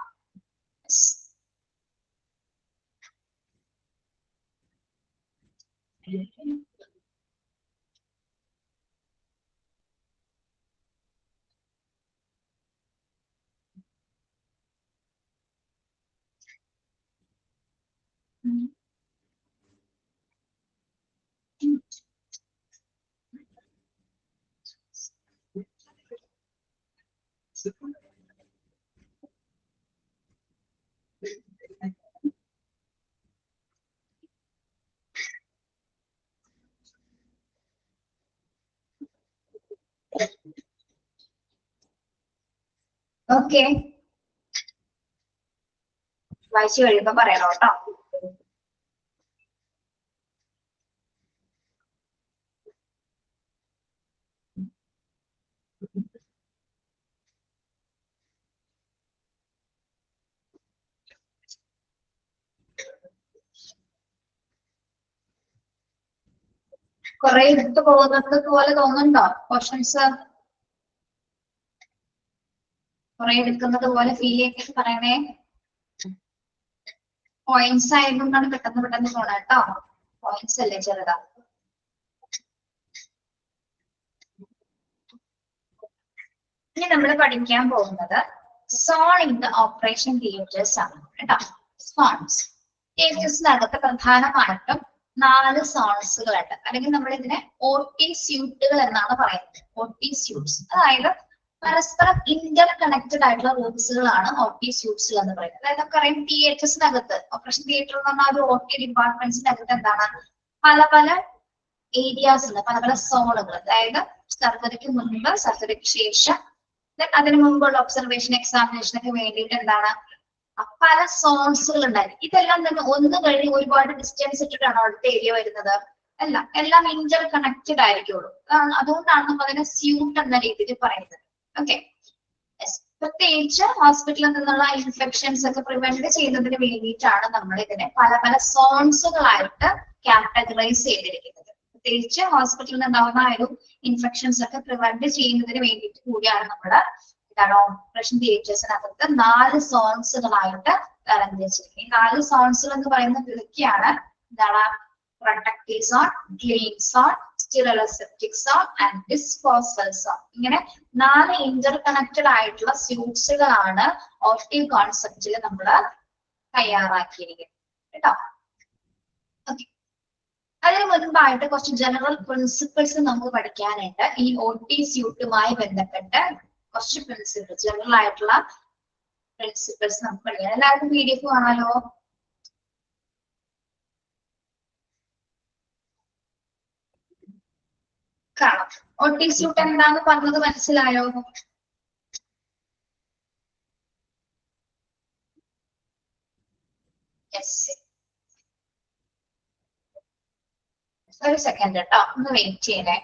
ഓക്കെ, വായിച്ചു കഴിയുമ്പോ പറയണോ കേട്ടോ. കുറെ എടുത്തു പോകുന്നത് പോലെ തോന്നുന്നുണ്ടോ? ക്വസ്റ്റ്യൻസ് കുറെ എടുക്കുന്നത് പോലെ ഫീൽ ചെയ്തിട്ട് പറയണേ. പോയിന്റ്സ് ആയതുകൊണ്ടാണ് പെട്ടെന്ന് പോണ കേട്ടോ. പോയിന്റ്സ് അല്ലേ ചെറുതാ. ഇനി നമ്മൾ പഠിക്കാൻ പോകുന്നത് zone in the operation theatres ആണ് കേട്ടോ. സോൺസ് തിയേറ്റേഴ്സിനകത്ത് പ്രധാനമായിട്ടും 4 സോൺസുകളുണ്ട്, അല്ലെങ്കിൽ നമ്മൾ ഇതിനെ OT സ്യൂട്ടുകൾ എന്നാണ് പറയുന്നത്. OT സ്യൂട്ട്സ് അതായത് പരസ്പരം ഇന്റർ കണക്റ്റഡ് ആയിട്ടുള്ള റൂംസുകളാണ് OT സ്യൂട്ട്സ് എന്ന് പറയുന്നത്. അതായത് നമുക്കറിയാം തിയേറ്റേഴ്സിനകത്ത് ഓപ്പറേഷൻ തിയേറ്റർ എന്ന് പറഞ്ഞാൽ ഒരു OT ഡിപ്പാർട്ട്മെന്റ്സിനകത്ത് എന്താണ് പല പല ഏരിയാസ് ഉണ്ട്, പല പല സോണുകൾ. അതായത് സർജറിക്ക് മുൻപ്, സർജറിക്ക് ശേഷം, അതിനു മുമ്പുള്ള ഒബ്സർവേഷൻ എക്സാമിനേഷൻ ഒക്കെ വേണ്ടിയിട്ട് എന്താണ് പല സോൺസുകൾ ഉണ്ടായിരുന്നു. ഇതെല്ലാം തന്നെ ഒന്ന് കഴിഞ്ഞ് ഒരുപാട് ഡിസ്റ്റൻസ് ഇട്ടിട്ടാണ് അടുത്ത ഏരിയ വരുന്നത്? അല്ല, എല്ലാം ഇന്റർ കണക്റ്റഡ് ആയിരിക്കുള്ളൂ. അതുകൊണ്ടാണ് നമ്മൾ അതിനെ സ്യൂട്ട് എന്ന രീതിയിൽ പറയുന്നത്. ഓക്കെ, പ്രത്യേകിച്ച് ഹോസ്പിറ്റലിൽ നിന്നുള്ള ഇൻഫെക്ഷൻസ് ഒക്കെ പ്രിവെന്റ് ചെയ്യുന്നതിന് വേണ്ടിയിട്ടാണ് നമ്മൾ ഇതിനെ പല പല സോൺസുകളായിട്ട് കാറ്റഗറൈസ് ചെയ്തിരിക്കുന്നത്. പ്രത്യേകിച്ച് ഹോസ്പിറ്റലിൽ നിന്നുണ്ടാവുന്ന ഒരു ഇൻഫെക്ഷൻസ് ഒക്കെ പ്രിവെന്റ് ചെയ്യുന്നതിന് വേണ്ടിയിട്ട് കൂടിയാണ് നമ്മൾ ഓപ്പറേഷൻ തിയേറ്റേഴ്സിനകത്ത് 4 സോൺസുകളായിട്ട് തരംതിരിച്ചിരിക്കുന്നത്. ഈ 4 സോൺസുകൾ എന്ന് പറയുന്നത് ഇതൊക്കെയാണ്. എന്താണ്? Protective zone, clean zone, sterile aseptic zone and disposal zone. ഇങ്ങനെ 4 ഇന്റർ കണക്റ്റഡ് ആയിട്ടുള്ള സ്യൂട്ട്സുകളാണ് OT കോൺസെപ്റ്റിൽ നമ്മൾ തയ്യാറാക്കിയിരിക്കുന്നത് കേട്ടോ. ഓക്കെ, അതിന് മുൻപായിട്ട് കുറച്ച് ജനറൽ പ്രിൻസിപ്പിൾസ് നമുക്ക് പഠിക്കാനുണ്ട്. ഈ OT സ്യൂട്ടുമായി ബന്ധപ്പെട്ട് കുറച്ച് പ്രിൻസിപ്പിൾസ്, ജനറൽ ആയിട്ടുള്ള പ്രിൻസിപ്പിൾസ് നമുക്ക് പഠിക്കാം. എല്ലാവർക്കും PDF കാണാലോ? കാണാം. OT സ്യൂട്ട് എന്താന്ന് പറഞ്ഞത് മനസ്സിലായോ? യെസ്, ഒരു സെക്കൻഡ് കേട്ടോ, ഒന്ന് വെയിറ്റ് ചെയ്യണേ.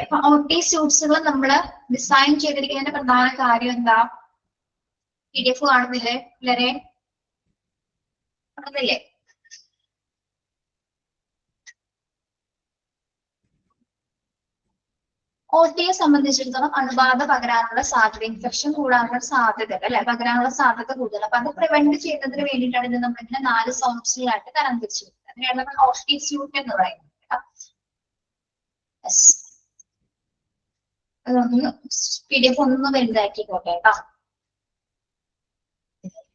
അപ്പൊ OT സ്യൂട്ട്സുകൾ നമ്മൾ ഡിസൈൻ ചെയ്തിരിക്കുന്നതിന്റെ പ്രധാന കാര്യം എന്താ? PDF കാണുന്നില്ലേ പിള്ളേരെ? കാണുന്നില്ലേ? OTയെ സംബന്ധിച്ചിടത്തോളം അണുബാധ പകരാനുള്ള സാധ്യത, ഇൻഫെക്ഷൻ കൂടാനുള്ള സാധ്യത അല്ലെ, പകരാനുള്ള സാധ്യത കൂടുതൽ. അപ്പൊ അത് പ്രിവെന്റ് ചെയ്യുന്നതിന് വേണ്ടിയിട്ടാണ് ഇത് നമ്മളിങ്ങനെ 4 സോൺസിലായിട്ട് തരംതിരിച്ചിരിക്കുന്നത്. അതിനാണ് നമ്മൾ OT സ്യൂട്ട് എന്ന് പറയുന്നത്. അതൊന്ന് PDF ഒന്ന് വലുതാക്കിക്കോട്ടെ കേട്ടോ.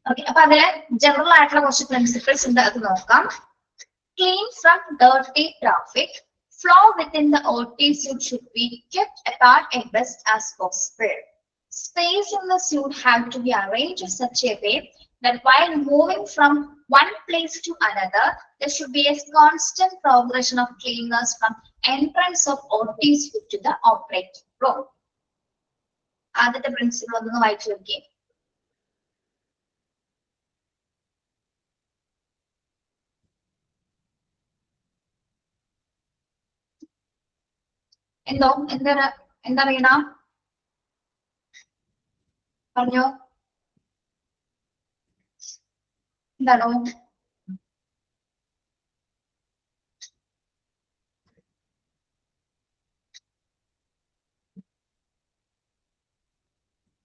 ഓക്കെ, അപ്പൊ അതിലെ ജനറൽ ആയിട്ടുള്ള കുറച്ച് പ്രിൻസിപ്പിൾസ് ഉണ്ട്, അത് നോക്കാം. Clean from dirty traffic. Flow within the OT suite should be kept apart as best as possible. Space in the suite have to be arranged in such a way that while moving from one place to another, there should be a constant progression of cleaners from entrance of OT suite to the operating room. ആദ്യത്തെ principle ഒന്ന് വായിച്ചു നോക്കിയേ. എന്താ അറിയണ? പറഞ്ഞോ, എന്താണോ?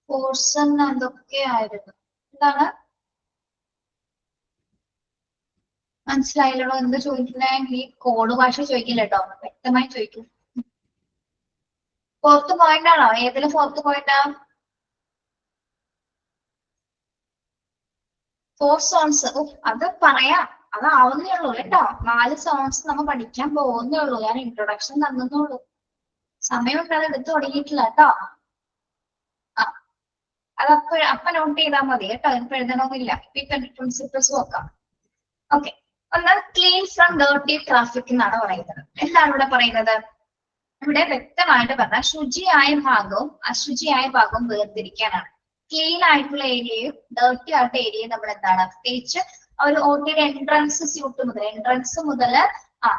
Portion എന്തൊക്കെയായിരുന്നു? എന്താണ് മനസ്സിലായില്ലോ? എന്ത് ചോദിക്കുന്നേ? ഈ കോഡ് ഭാഷ ചോദിക്കില്ല കേട്ടോ, വ്യക്തമായി ചോദിക്കും. 4th പോയിന്റ് ആണോ? ഏതില് 4th പോയിന്റാ? 4 സോൺസ്. അത് പറയാം, അതാവുന്നേ ഉള്ളൂ കേട്ടോ. 4 സോൺസ് നമ്മൾ പഠിക്കാൻ പോകുന്നേ ഉള്ളൂ. ഞാൻ ഇൻട്രൊഡക്ഷൻ തന്നേയുള്ളൂ, സമയം അത് എടുത്തു തുടങ്ങിയിട്ടില്ല കേട്ടോ. അപ്പൊ നോട്ട് ചെയ്താൽ മതി കേട്ടോ, ഇപ്പൊ എഴുതണമെന്നില്ല. പ്രിൻസിപ്പിൾസ് നോക്കാം. ഓക്കെ, ഒന്ന് ക്ലീൻ ഫ്രം ഡർട്ടി ട്രാഫിക് എന്നാണ് പറയുന്നത്. എന്താണ് ഇവിടെ പറയുന്നത്? ഇവിടെ വ്യക്തമായിട്ട് പറഞ്ഞാൽ ശുചിയായ ഭാഗവും അശുചിയായ ഭാഗവും വേർതിരിക്കാനാണ്. ക്ലീൻ ആയിട്ടുള്ള ഏരിയയും ഡർട്ടി ആയിട്ടുള്ള ഏരിയയും നമ്മൾ എന്താണ്, പ്രത്യേകിച്ച് ഒരു OTയുടെ എൻട്രൻസ് മുതൽ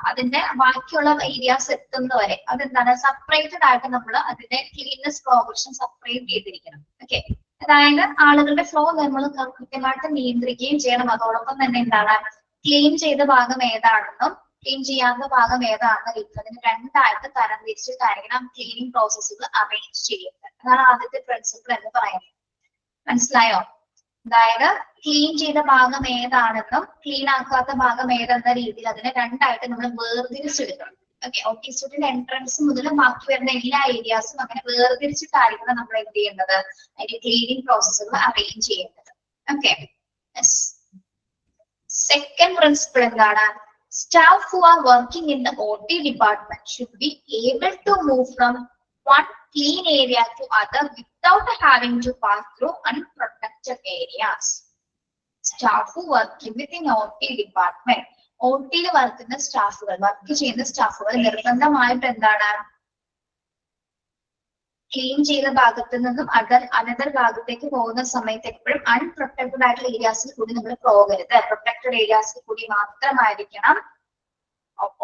അതിന്റെ ബാക്കിയുള്ള ഏരിയാസ് എത്തുന്നവരെ അതെന്താണ് സെപ്പറേറ്റഡ് ആയിട്ട് നമ്മൾ അതിന്റെ ക്ലീൻനെസ് പ്രോഗ്രഷൻ സെപ്പറേറ്റ് ചെയ്തിരിക്കണം. ഓക്കെ, അതായത് ആളുകളുടെ ഫ്ലോ നമ്മൾ കൃത്യമായിട്ട് നിയന്ത്രിക്കുകയും ചെയ്യണം. അതോടൊപ്പം തന്നെ എന്താണ്, ക്ലീൻ ചെയ്ത ഭാഗം ഏതാണെന്നും ക്ലീൻ ചെയ്യാത്ത ഭാഗം ഏതാണെന്നും അതിന് 2 ആയിട്ട് തരംതിരിച്ചിട്ടായിരിക്കണം ക്ലീനിങ് പ്രോസസ്സുകൾ അറേഞ്ച് ചെയ്യുന്നത്. അതാണ് ആദ്യത്തെ പ്രിൻസിപ്പിൾ എന്ന് പറയുന്നത്. മനസ്സിലായോ? അതായത് ക്ലീൻ ചെയ്ത ഭാഗം ഏതാണെന്നും ക്ലീൻ ആക്കാത്ത ഭാഗം ഏതെന്ന രീതിയിൽ അതിനെ 2 ആയിട്ട് നമ്മൾ വേർതിരിച്ചെടുക്കണം. ഓക്കെ, OT സ്യൂട്ടിന്റെ എൻട്രൻസ് മുതൽ ബാക്കി വരുന്ന എല്ലാ ഏരിയാസും അങ്ങനെ വേർതിരിച്ചിട്ടായിരിക്കണം നമ്മൾ എന്ത് ചെയ്യുന്നത്, അതിന്റെ ക്ലീനിങ് പ്രോസസ്സുകൾ അറേഞ്ച് ചെയ്യുന്നത്. ഓക്കെ, സെക്കൻഡ് പ്രിൻസിപ്പിൾ എന്താണ്? Staff who are working in the OT department should be able to move from one clean area to other without having to pass through unprotected areas. Staff who working within OT department, OTയിൽ work ചെയ്യുന്ന സ്റ്റാഫുകൾ നിർബന്ധമായിട്ട് എന്താണ്, clean ചെയ്ത ഭാഗത്ത് നിന്നും another ഭാഗത്തേക്ക് പോകുന്ന സമയത്ത് എപ്പോഴും അൺപ്രൊട്ടക്റ്റഡ് ആയിട്ടുള്ള ഏരിയാസിൽ കൂടി നമ്മൾ പോകരുത്. പ്രൊട്ടക്റ്റഡ് ഏരിയാസിൽ കൂടി മാത്രമായിരിക്കണം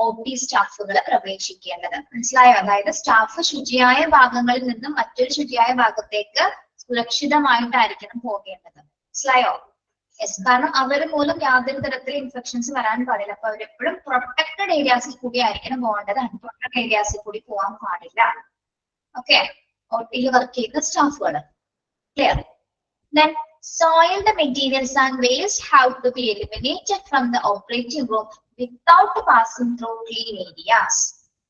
OT സ്റ്റാഫുകൾ പ്രവേശിക്കേണ്ടത്. മനസ്സിലായോ? അതായത് സ്റ്റാഫ് ശുചിയായ ഭാഗങ്ങളിൽ നിന്നും മറ്റൊരു ശുചിയായ ഭാഗത്തേക്ക് സുരക്ഷിതമായിട്ടായിരിക്കണം പോകേണ്ടത്. മനസ്സിലായോ? കാരണം അവർ മൂലം യാതൊരു തരത്തിലും ഇൻഫെക്ഷൻസ് വരാൻ പാടില്ല. അപ്പൊ അവരെപ്പോഴും പ്രൊട്ടക്റ്റഡ് ഏരിയാസിൽ കൂടി ആയിരിക്കണം പോകേണ്ടത്, അൺപ്രൊട്ടക്റ്റഡ് ഏരിയാസിൽ കൂടി പോകാൻ പാടില്ല. ഓക്കെ, OTയിൽ വർക്ക് ചെയ്യുന്ന സ്റ്റാഫുകൾ. Clear? Then soiled materials and waste have to be eliminated from the operating room without passing through clean areas.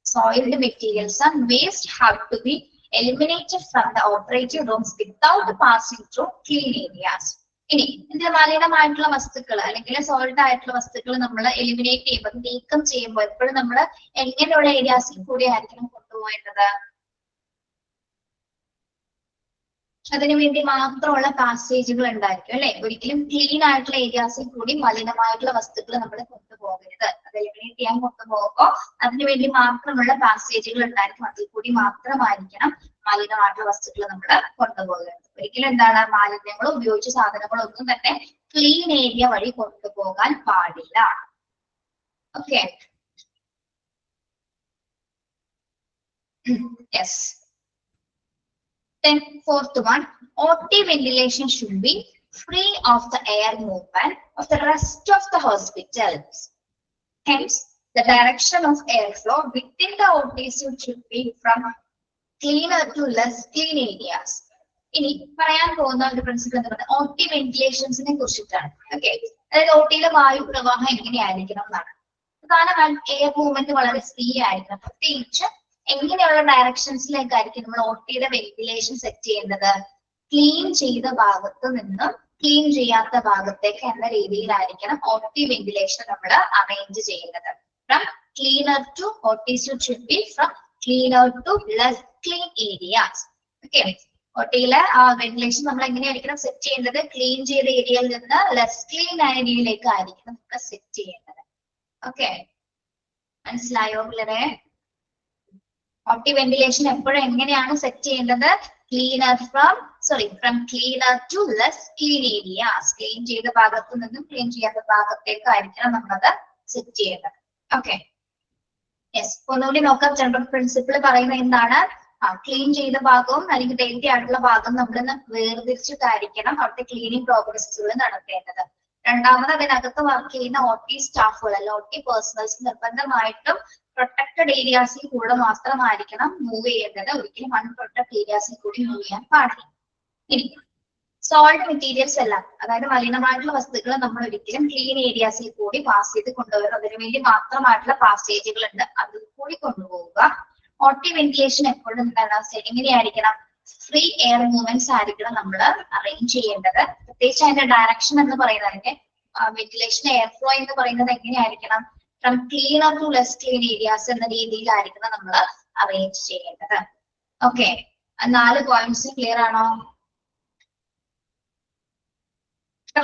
Soiled materials and waste have to be eliminated from the operating rooms without passing through clean areas. ഇനി ഇതിൽ മലിനമായിട്ടുള്ള വസ്തുക്കൾ അല്ലെങ്കിൽ sold ആയിട്ടുള്ള വസ്തുക്കൾ നമ്മൾ eliminate ചെയ്യുമ്പോൾ നീക്കം ചെയ്യുമ്പോൾ എപ്പോഴും നമ്മൾ എങ്ങനെയുള്ള ഏരിയാസിൽ കൂടി ആയിരിക്കണം കൊണ്ടുപോകേണ്ടത്? അതിനു വേണ്ടി മാത്രമുള്ള പാസേജുകൾ ഉണ്ടായിരിക്കും അല്ലെ. ഒരിക്കലും ക്ലീൻ ആയിട്ടുള്ള ഏരിയാസിൽ കൂടി മലിനമായിട്ടുള്ള വസ്തുക്കൾ നമ്മൾ കൊണ്ടുപോകരുത്. അത് എലിമിനേറ്റ് ചെയ്യാൻ കൊണ്ടുപോകുമ്പോൾ അതിനു വേണ്ടി മാത്രമുള്ള പാസേജുകൾ ഉണ്ടായിരിക്കും. അതിൽ കൂടി മാത്രമായിരിക്കണം മലിനമായിട്ടുള്ള വസ്തുക്കൾ നമ്മൾ കൊണ്ടുപോകരുത്. ഒരിക്കലും എന്താണ് മാലിന്യങ്ങളോ ഉപയോഗിച്ച സാധനങ്ങളോ ഒന്നും തന്നെ ക്ലീൻ ഏരിയ വഴി കൊണ്ടുപോകാൻ പാടില്ല. Okay, yes. Then fourth one, OT ventilation should be free of the air movement of the rest of the hospitals. Hence, the direction of airflow within the OT suite should be from cleaner to less clean areas. ഇനി പറയാൻ പോകുന്ന ഒരു principle എന്ന് പറയുന്നത് OT വെന്റിലേഷൻസിനെ കുറിച്ചിട്ടാണ്. Okay, അതായത് OTയിലെ വായു പ്രവാഹം എങ്ങനെയായിരിക്കണം എന്നാണ്. പ്രധാനമായും എയർ മൂവ്മെന്റ് വളരെ ഫ്രീ ആയിരിക്കണം. പ്രത്യേകിച്ച് എങ്ങനെയുള്ള ഡയറക്ഷൻസിലേക്കായിരിക്കും നമ്മൾ OTയുടെ വെന്റിലേഷൻ സെറ്റ് ചെയ്യേണ്ടത്? ക്ലീൻ ചെയ്ത ഭാഗത്ത് നിന്ന് ക്ലീൻ ചെയ്യാത്ത ഭാഗത്തേക്ക് എന്ന രീതിയിലായിരിക്കണം OT വെന്റിലേഷൻ നമ്മൾ അറേഞ്ച് ചെയ്യുന്നത്. From cleaner to OT should be from cleaner to less clean areas. Okay, OTയിലെ വെന്റിലേഷൻ നമ്മൾ എങ്ങനെയായിരിക്കണം സെറ്റ് ചെയ്യേണ്ടത്? ക്ലീൻ ചെയ്ത ഏരിയയിൽ നിന്ന് ലെസ് ക്ലീൻ ഏരിയയിലേക്ക് ആയിരിക്കണം നമുക്ക് സെറ്റ് ചെയ്യേണ്ടത്. ഓക്കെ, മനസ്സിലായോ പിള്ളേരെ? OT വെന്റിലേഷൻ എപ്പോഴും എങ്ങനെയാണ് സെറ്റ് ചെയ്യേണ്ടത്? From cleaner to less clean areas. Clean ചെയ്ത ഭാഗത്ത് നിന്നും ക്ലീൻ ചെയ്യാത്ത ഭാഗത്തേക്ക് ആയിരിക്കണം നമ്മളത് സെറ്റ് ചെയ്യേണ്ടത്. Okay, yes. ഒന്നുകൂടി നോക്കാം. ജനറൽ പ്രിൻസിപ്പിൾ പറയുന്നത് എന്താണ്? ക്ലീൻ ചെയ്ത ഭാഗവും അല്ലെങ്കിൽ ഡേറ്റി ആയിട്ടുള്ള ഭാഗം നമ്മൾ വേർതിരിച്ചിട്ടായിരിക്കണം അവിടുത്തെ ക്ലീനിങ് പ്രോസസ്സുകൾ നടത്തേണ്ടത്. രണ്ടാമത് അതിനകത്ത് വർക്ക് ചെയ്യുന്ന OT സ്റ്റാഫുകൾ അല്ല OT പേഴ്സണൽസ് നിർബന്ധമായിട്ടും പ്രൊട്ടക്റ്റഡ് ഏരിയാസിൽ കൂടെ മാത്രമായിരിക്കണം മൂവ് ചെയ്യേണ്ടത്. ഒരിക്കലും അൺപ്രൊട്ടക്ട് ഏരിയാസിൽ കൂടി മൂവ് ചെയ്യാൻ പാടില്ല. ഇനി സോൾഡ് മെറ്റീരിയൽസ് എല്ലാം, അതായത് മലിനമായിട്ടുള്ള വസ്തുക്കൾ നമ്മൾ ഒരിക്കലും ക്ലീൻ ഏരിയാസിൽ കൂടി പാസ് ചെയ്ത് കൊണ്ടുവരും. അതിനു വേണ്ടി മാത്രമായിട്ടുള്ള പാസേജുകൾ ഉണ്ട്, അതിൽ കൂടി കൊണ്ടുപോവുക. OT വെന്റിലേഷൻ എപ്പോഴും എന്താണ് എങ്ങനെയായിരിക്കണം? ഫ്രീ എയർ മൂവ്മെന്റ്സ് ആയിരിക്കണം നമ്മൾ അറേഞ്ച് ചെയ്യേണ്ടത്. പ്രത്യേകിച്ച് അതിന്റെ ഡയറക്ഷൻ എന്ന് പറയുന്നത്, അതിന്റെ വെന്റിലേഷൻ എയർ ഫ്ലോ എന്ന് പറയുന്നത് എങ്ങനെയായിരിക്കണം? From cleaner to less clean areas എന്ന രീതിയിലായിരിക്കണം നമ്മൾ അറേഞ്ച് ചെയ്യേണ്ടത്. ഓക്കെ, 4 പോയിന്റ്സ് ക്ലിയർ ആണോ?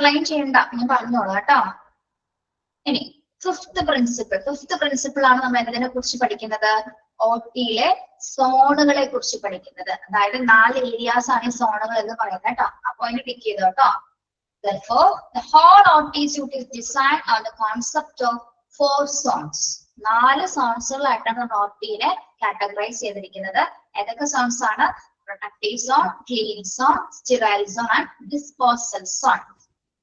ലൈൻ ചെയ്യണ്ട, ഞാൻ പറഞ്ഞോളൂ കേട്ടോ. ഇനി ഫിഫ്ത് പ്രിൻസിപ്പിൾ ആണ് നമ്മൾ എന്നതിനെ കുറിച്ച് പഠിക്കുന്നത്? OTയിലെ സോണുകളെ കുറിച്ച് പഠിക്കുന്നത്. അതായത് 4 ഏരിയാസ് ആണ് ഈ സോണുകൾ എന്ന് പറയുന്നത് കേട്ടോ. അപ്പൊ അതിന് ടിക്ക് ചെയ്തോ കേട്ടോ. Therefore, the whole OT suite is designed on the concept of 4 zones. 4 സോൺസുകളായിട്ടാണ് നമ്മൾ OTയിലെ കാറ്റഗറൈസ് ചെയ്തിരിക്കുന്നത്. ഏതൊക്കെ സോൺസ് ആണ്? Protective zone, clean zone, sterile zone and disposal zone.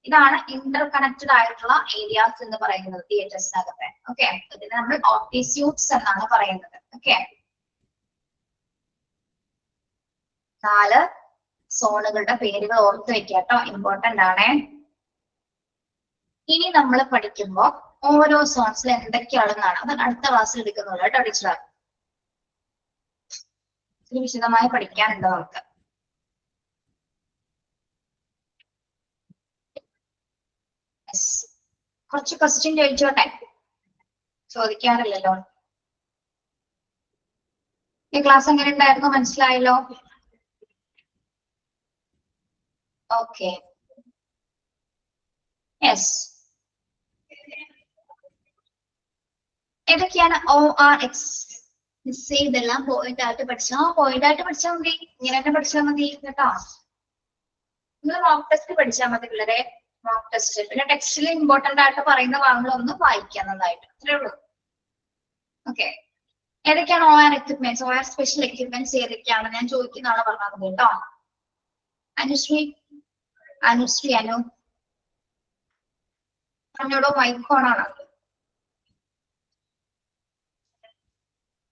ഇതാണ് ഇന്റർ കണക്റ്റഡ് ആയിട്ടുള്ള ഏരിയാസ് എന്ന് പറയുന്നത് തിയേറ്റേഴ്സിനകത്തെ. ഓക്കെ, ഇതിനെ നമ്മൾ OT സ്യൂട്ട്സ് എന്നാണ് പറയുന്നത്. ഓക്കെ, 4 സോണുകളുടെ പേരുകൾ ഓർത്ത് വെക്കുക കേട്ടോ, ഇമ്പോർട്ടന്റ് ആണ്. ഇനി നമ്മൾ പഠിക്കുമ്പോ ഓരോ സോൺസിൽ എന്തൊക്കെയാണെന്നാണ് അത് അടുത്ത ക്ലാസ്സിൽ എടുക്കുന്നുള്ളൂ കേട്ടോ ടീച്ചർ. ഇത് വിശദമായി പഠിക്കാനുണ്ടോ നമുക്ക്? കുറച്ച് ക്വസ്റ്റ്യൻ ചോദിച്ചോട്ടെ, ചോദിക്കാറില്ലല്ലോ. ഈ ക്ലാസ് എങ്ങനെ ഉണ്ടായിരുന്നു? മനസ്സിലായല്ലോ? Okay, yes. ഏതൊക്കെയാണ് ORX? ഇതെല്ലാം പോയിന്റ് ആയിട്ട് പഠിച്ചാൽ മതി. ഇങ്ങനെ തന്നെ പഠിച്ചാൽ മതി കേട്ടോ. നിങ്ങൾ മോക്ക് ടെസ്റ്റ് പഠിച്ചാൽ മതി പിള്ളേരെ. മോക്ക് ടെസ്റ്റ് പിന്നെ ടെക്സ്റ്റിൽ ഇമ്പോർട്ടന്റ് ആയിട്ട് പറയുന്ന ഭാഗങ്ങളൊന്നും വായിക്കാൻ നന്നായിട്ട്, അത്രേ ഉള്ളൂ. ഓക്കെ, ഏതൊക്കെയാണ് OR equipments, OR special equipments ഏതൊക്കെയാണ് ഞാൻ ചോദിക്കുന്ന ആളെ പറഞ്ഞാൽ മതി കേട്ടോ. അനുശ്രീ അനു പറഞ്ഞോടോ, മൈക്കോണാണ്.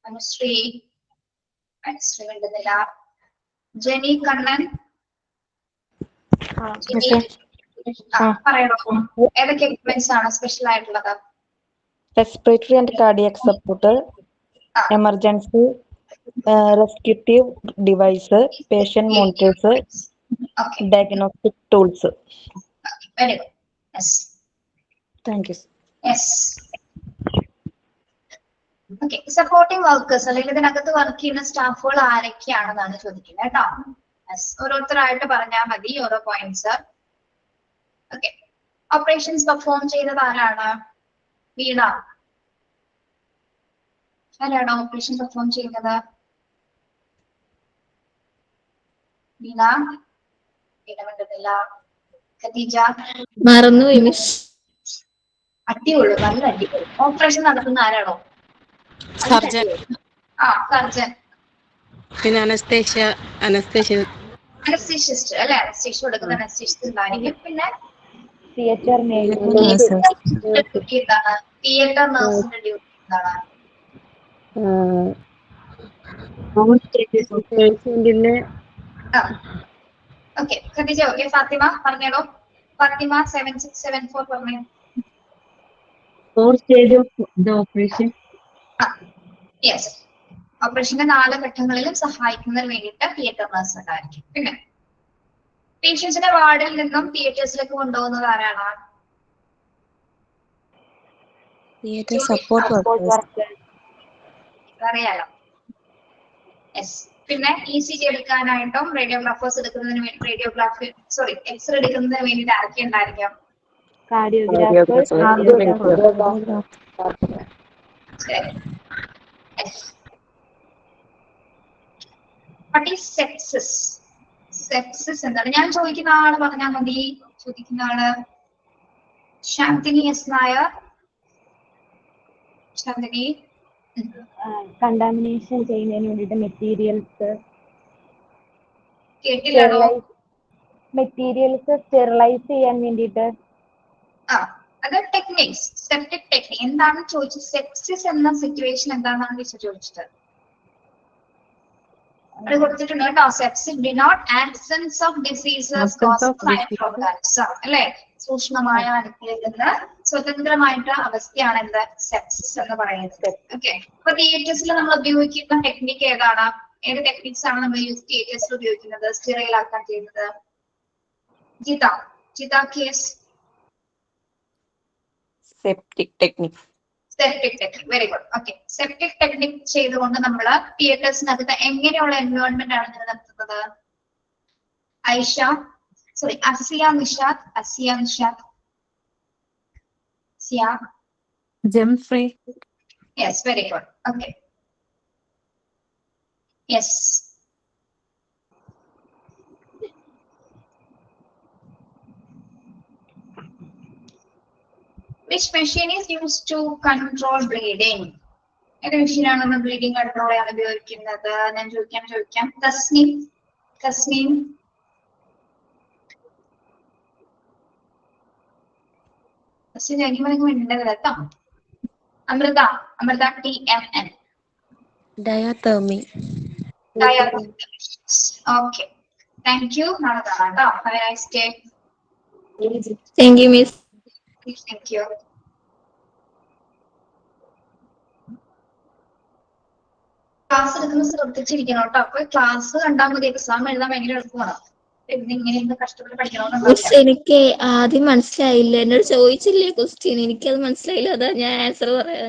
അനുശ്രീ കണ്ടുന്നില്ല. ജെനി കണ്ണൻ പറയണോ ഏതൊക്കെ എക്യുപ്മെന്റ്സ് ആണ് സ്പെഷ്യൽ ആയിട്ടുള്ളത്? Respiratory and cardiac support, emergency, rescue device, patient monitors, okay diagnostic tools. Very good. Yes Thank you. Yes. Okay, supporting workers അല്ലെങ്കിൽ ഇതിനകത്ത് വർക്ക് ചെയ്യുന്ന സ്റ്റാഫുകൾ ആരൊക്കെയാണെന്നാണ് ചോദിക്കുന്നത് കേട്ടോ. യെസ്, ഓരോരുത്തരായിട്ട് പറഞ്ഞാൽ മതി ഓരോ പോയിന്റ്സ്. ഓക്കെ, ഓപ്പറേഷൻസ് പെർഫോം ചെയ്തത് ആരാണ്? വീണ. ആരാണ് ഓപ്പറേഷൻ പെർഫോം ചെയ്യുന്നത്? വീണ ഇടപെടുന്നില്ല. ഖദീജ. മറന്നുപോയി മിസ്. അടിയുള്ളൂ, നല്ല അടിപൊളി. ഓപ്പറേഷൻ നടത്തുന്ന ആരാണോ? സർജൻ. സർജൻ. പിന്നെ അനസ്തീഷ്യസ്റ്റ് അല്ലെ? അനസ്തീഷ്യ കൊടുക്കുന്ന അനസ്തീഷ്യസ്റ്റ് ഉണ്ടായിരിക്കും. പിന്നെ Theater ഡ്യൂട്ടി എന്താണ്? തിയേറ്റർ നഴ്സിന്റെ ഡ്യൂട്ടി എന്താണ്? Okay, Khadeeja okay. ഫാത്തിമ പറഞ്ഞോളൂ. ഫാത്തിമ 7674 പറഞ്ഞു. യെസ്, ഓപ്പറേഷന്റെ 4 ഘട്ടങ്ങളിലും സഹായിക്കുന്നതിന് വേണ്ടിയിട്ട് തിയേറ്റർ നഴ്സ് ഉണ്ടായിരിക്കും. പിന്നെ പേഷ്യൻസിനെ വാർഡിൽ നിന്നും തിയേറ്റേഴ്സിലേക്ക് കൊണ്ടുപോകുന്നത് ആരാണ്? സപ്പോർട്ട് അറിയാലോ. യെസ്. പിന്നെ ECG എടുക്കാനായിട്ടും റേഡിയോഗ്രാഫേഴ്സ് എടുക്കുന്നതിന് വേണ്ടി എക്സ്റേ എടുക്കുന്നതിന് വേണ്ടിയിട്ട് ആരൊക്കെ ഉണ്ടായിരിക്കും? cardiographer, ശരി. What is sepsis? Sepsis എന്താണ്? ഞാൻ ചോദിക്കുന്ന ആള് പറഞ്ഞാൽ മതി. ചോദിക്കുന്ന ആള് ശാന്തിനി എസ് നായർ. ശാന്തിനി. contamination ചെയ്യുന്നതിന് വേണ്ടിയിട്ട് മെറ്റീരിയൽസ് കേട്ടില്ലാണോ? സ്റ്റെറിലൈസ് ചെയ്യാൻ വേണ്ടിയിട്ട്. അത് ടെക്നിക്സ്. സെപ്റ്റിക് ടെക്നിക് എന്താണ് ചോദിച്ചത്? സെപ്സിസ് എന്ന സിറ്റുവേഷൻ എന്താണെന്നാണ് ടീച്ചർ ചോദിച്ചത്. അത് കൊടുത്തിട്ടുണ്ട് കേട്ടോ. Sepsis denote absence of diseases അല്ലെ? സൂക്ഷ്മമായ അണുക്കളിൽ നിന്ന് സ്വതന്ത്രമായിട്ട് അവസ്ഥയാണ് എന്ത്? സെപ്സിസ് എന്ന് പറയുന്നത്. ഓക്കെ, അപ്പൊ തിയേറ്റേഴ്സിൽ നമ്മൾ ഉപയോഗിക്കുന്ന ടെക്നിക്ക് ഏതാണ്? ഏത് ടെക്നിക്സ് ആണ് നമ്മൾ തിയേറ്റേഴ്സിൽ ഉപയോഗിക്കുന്നത് സ്റ്റെറൈൽ ആക്കാൻ ചെയ്യുന്നത്? ജിത കേസ്. Septic technique. Septic technique. Very good. Okay, septic technique ചെയ്തുകൊണ്ട് നമ്മൾ തിയേറ്റേഴ്സിനകത്ത് എങ്ങനെയുള്ള എൻവയോൺമെന്റ് ആണ് നിലനിർത്തുന്നത്? Asiya Nishad. Germ free. Yes, very good. Okay, yes. Which machine is used to control bleeding? ഏത് മെഷീനാണ് നമ്മൾ ബ്ലീഡിംഗ് കൺട്രോൾ ചെയ്യാൻ ഉപയോഗിക്കുന്നത്? ഞാൻ ചോദിക്കാം. തസ്നീം. എനിക്ക് വേണ്ടത് കേട്ടോ. Amritha TMN. Diathermy. Okay, thank you. നാളെ കാണാം കേട്ടോ. Have a nice day. Thank you miss. Thank you. Class എടുക്കുന്ന ശ്രദ്ധിച്ചിരിക്കണം കേട്ടോ. അപ്പൊ ക്ലാസ് കണ്ടാൽ മതി. എക്സാം എഴുതാൻ ഭയങ്കര എളുപ്പമാണ്. ഇങ്ങനെ കഷ്ടപ്പെട്ട് പഠിക്കണമെന്നുണ്ടാവില്ല. മിസ് എനിക്ക് ആദ്യം മനസ്സിലായില്ല. എന്നോട് ചോദിച്ചില്ലേ ക്വസ്റ്റ്യൻ, എനിക്കത് മനസ്സിലായില്ല. അതാ ഞാൻ ആൻസർ പറയാ.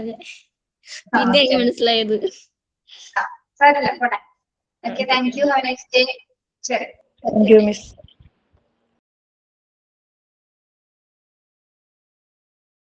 പിന്നെ എനിക്ക് മനസ്സിലായത്. സാരമില്ല, പോട്ടെ. Okay, thank U. Have a nice day. ശരി. Thank you, miss.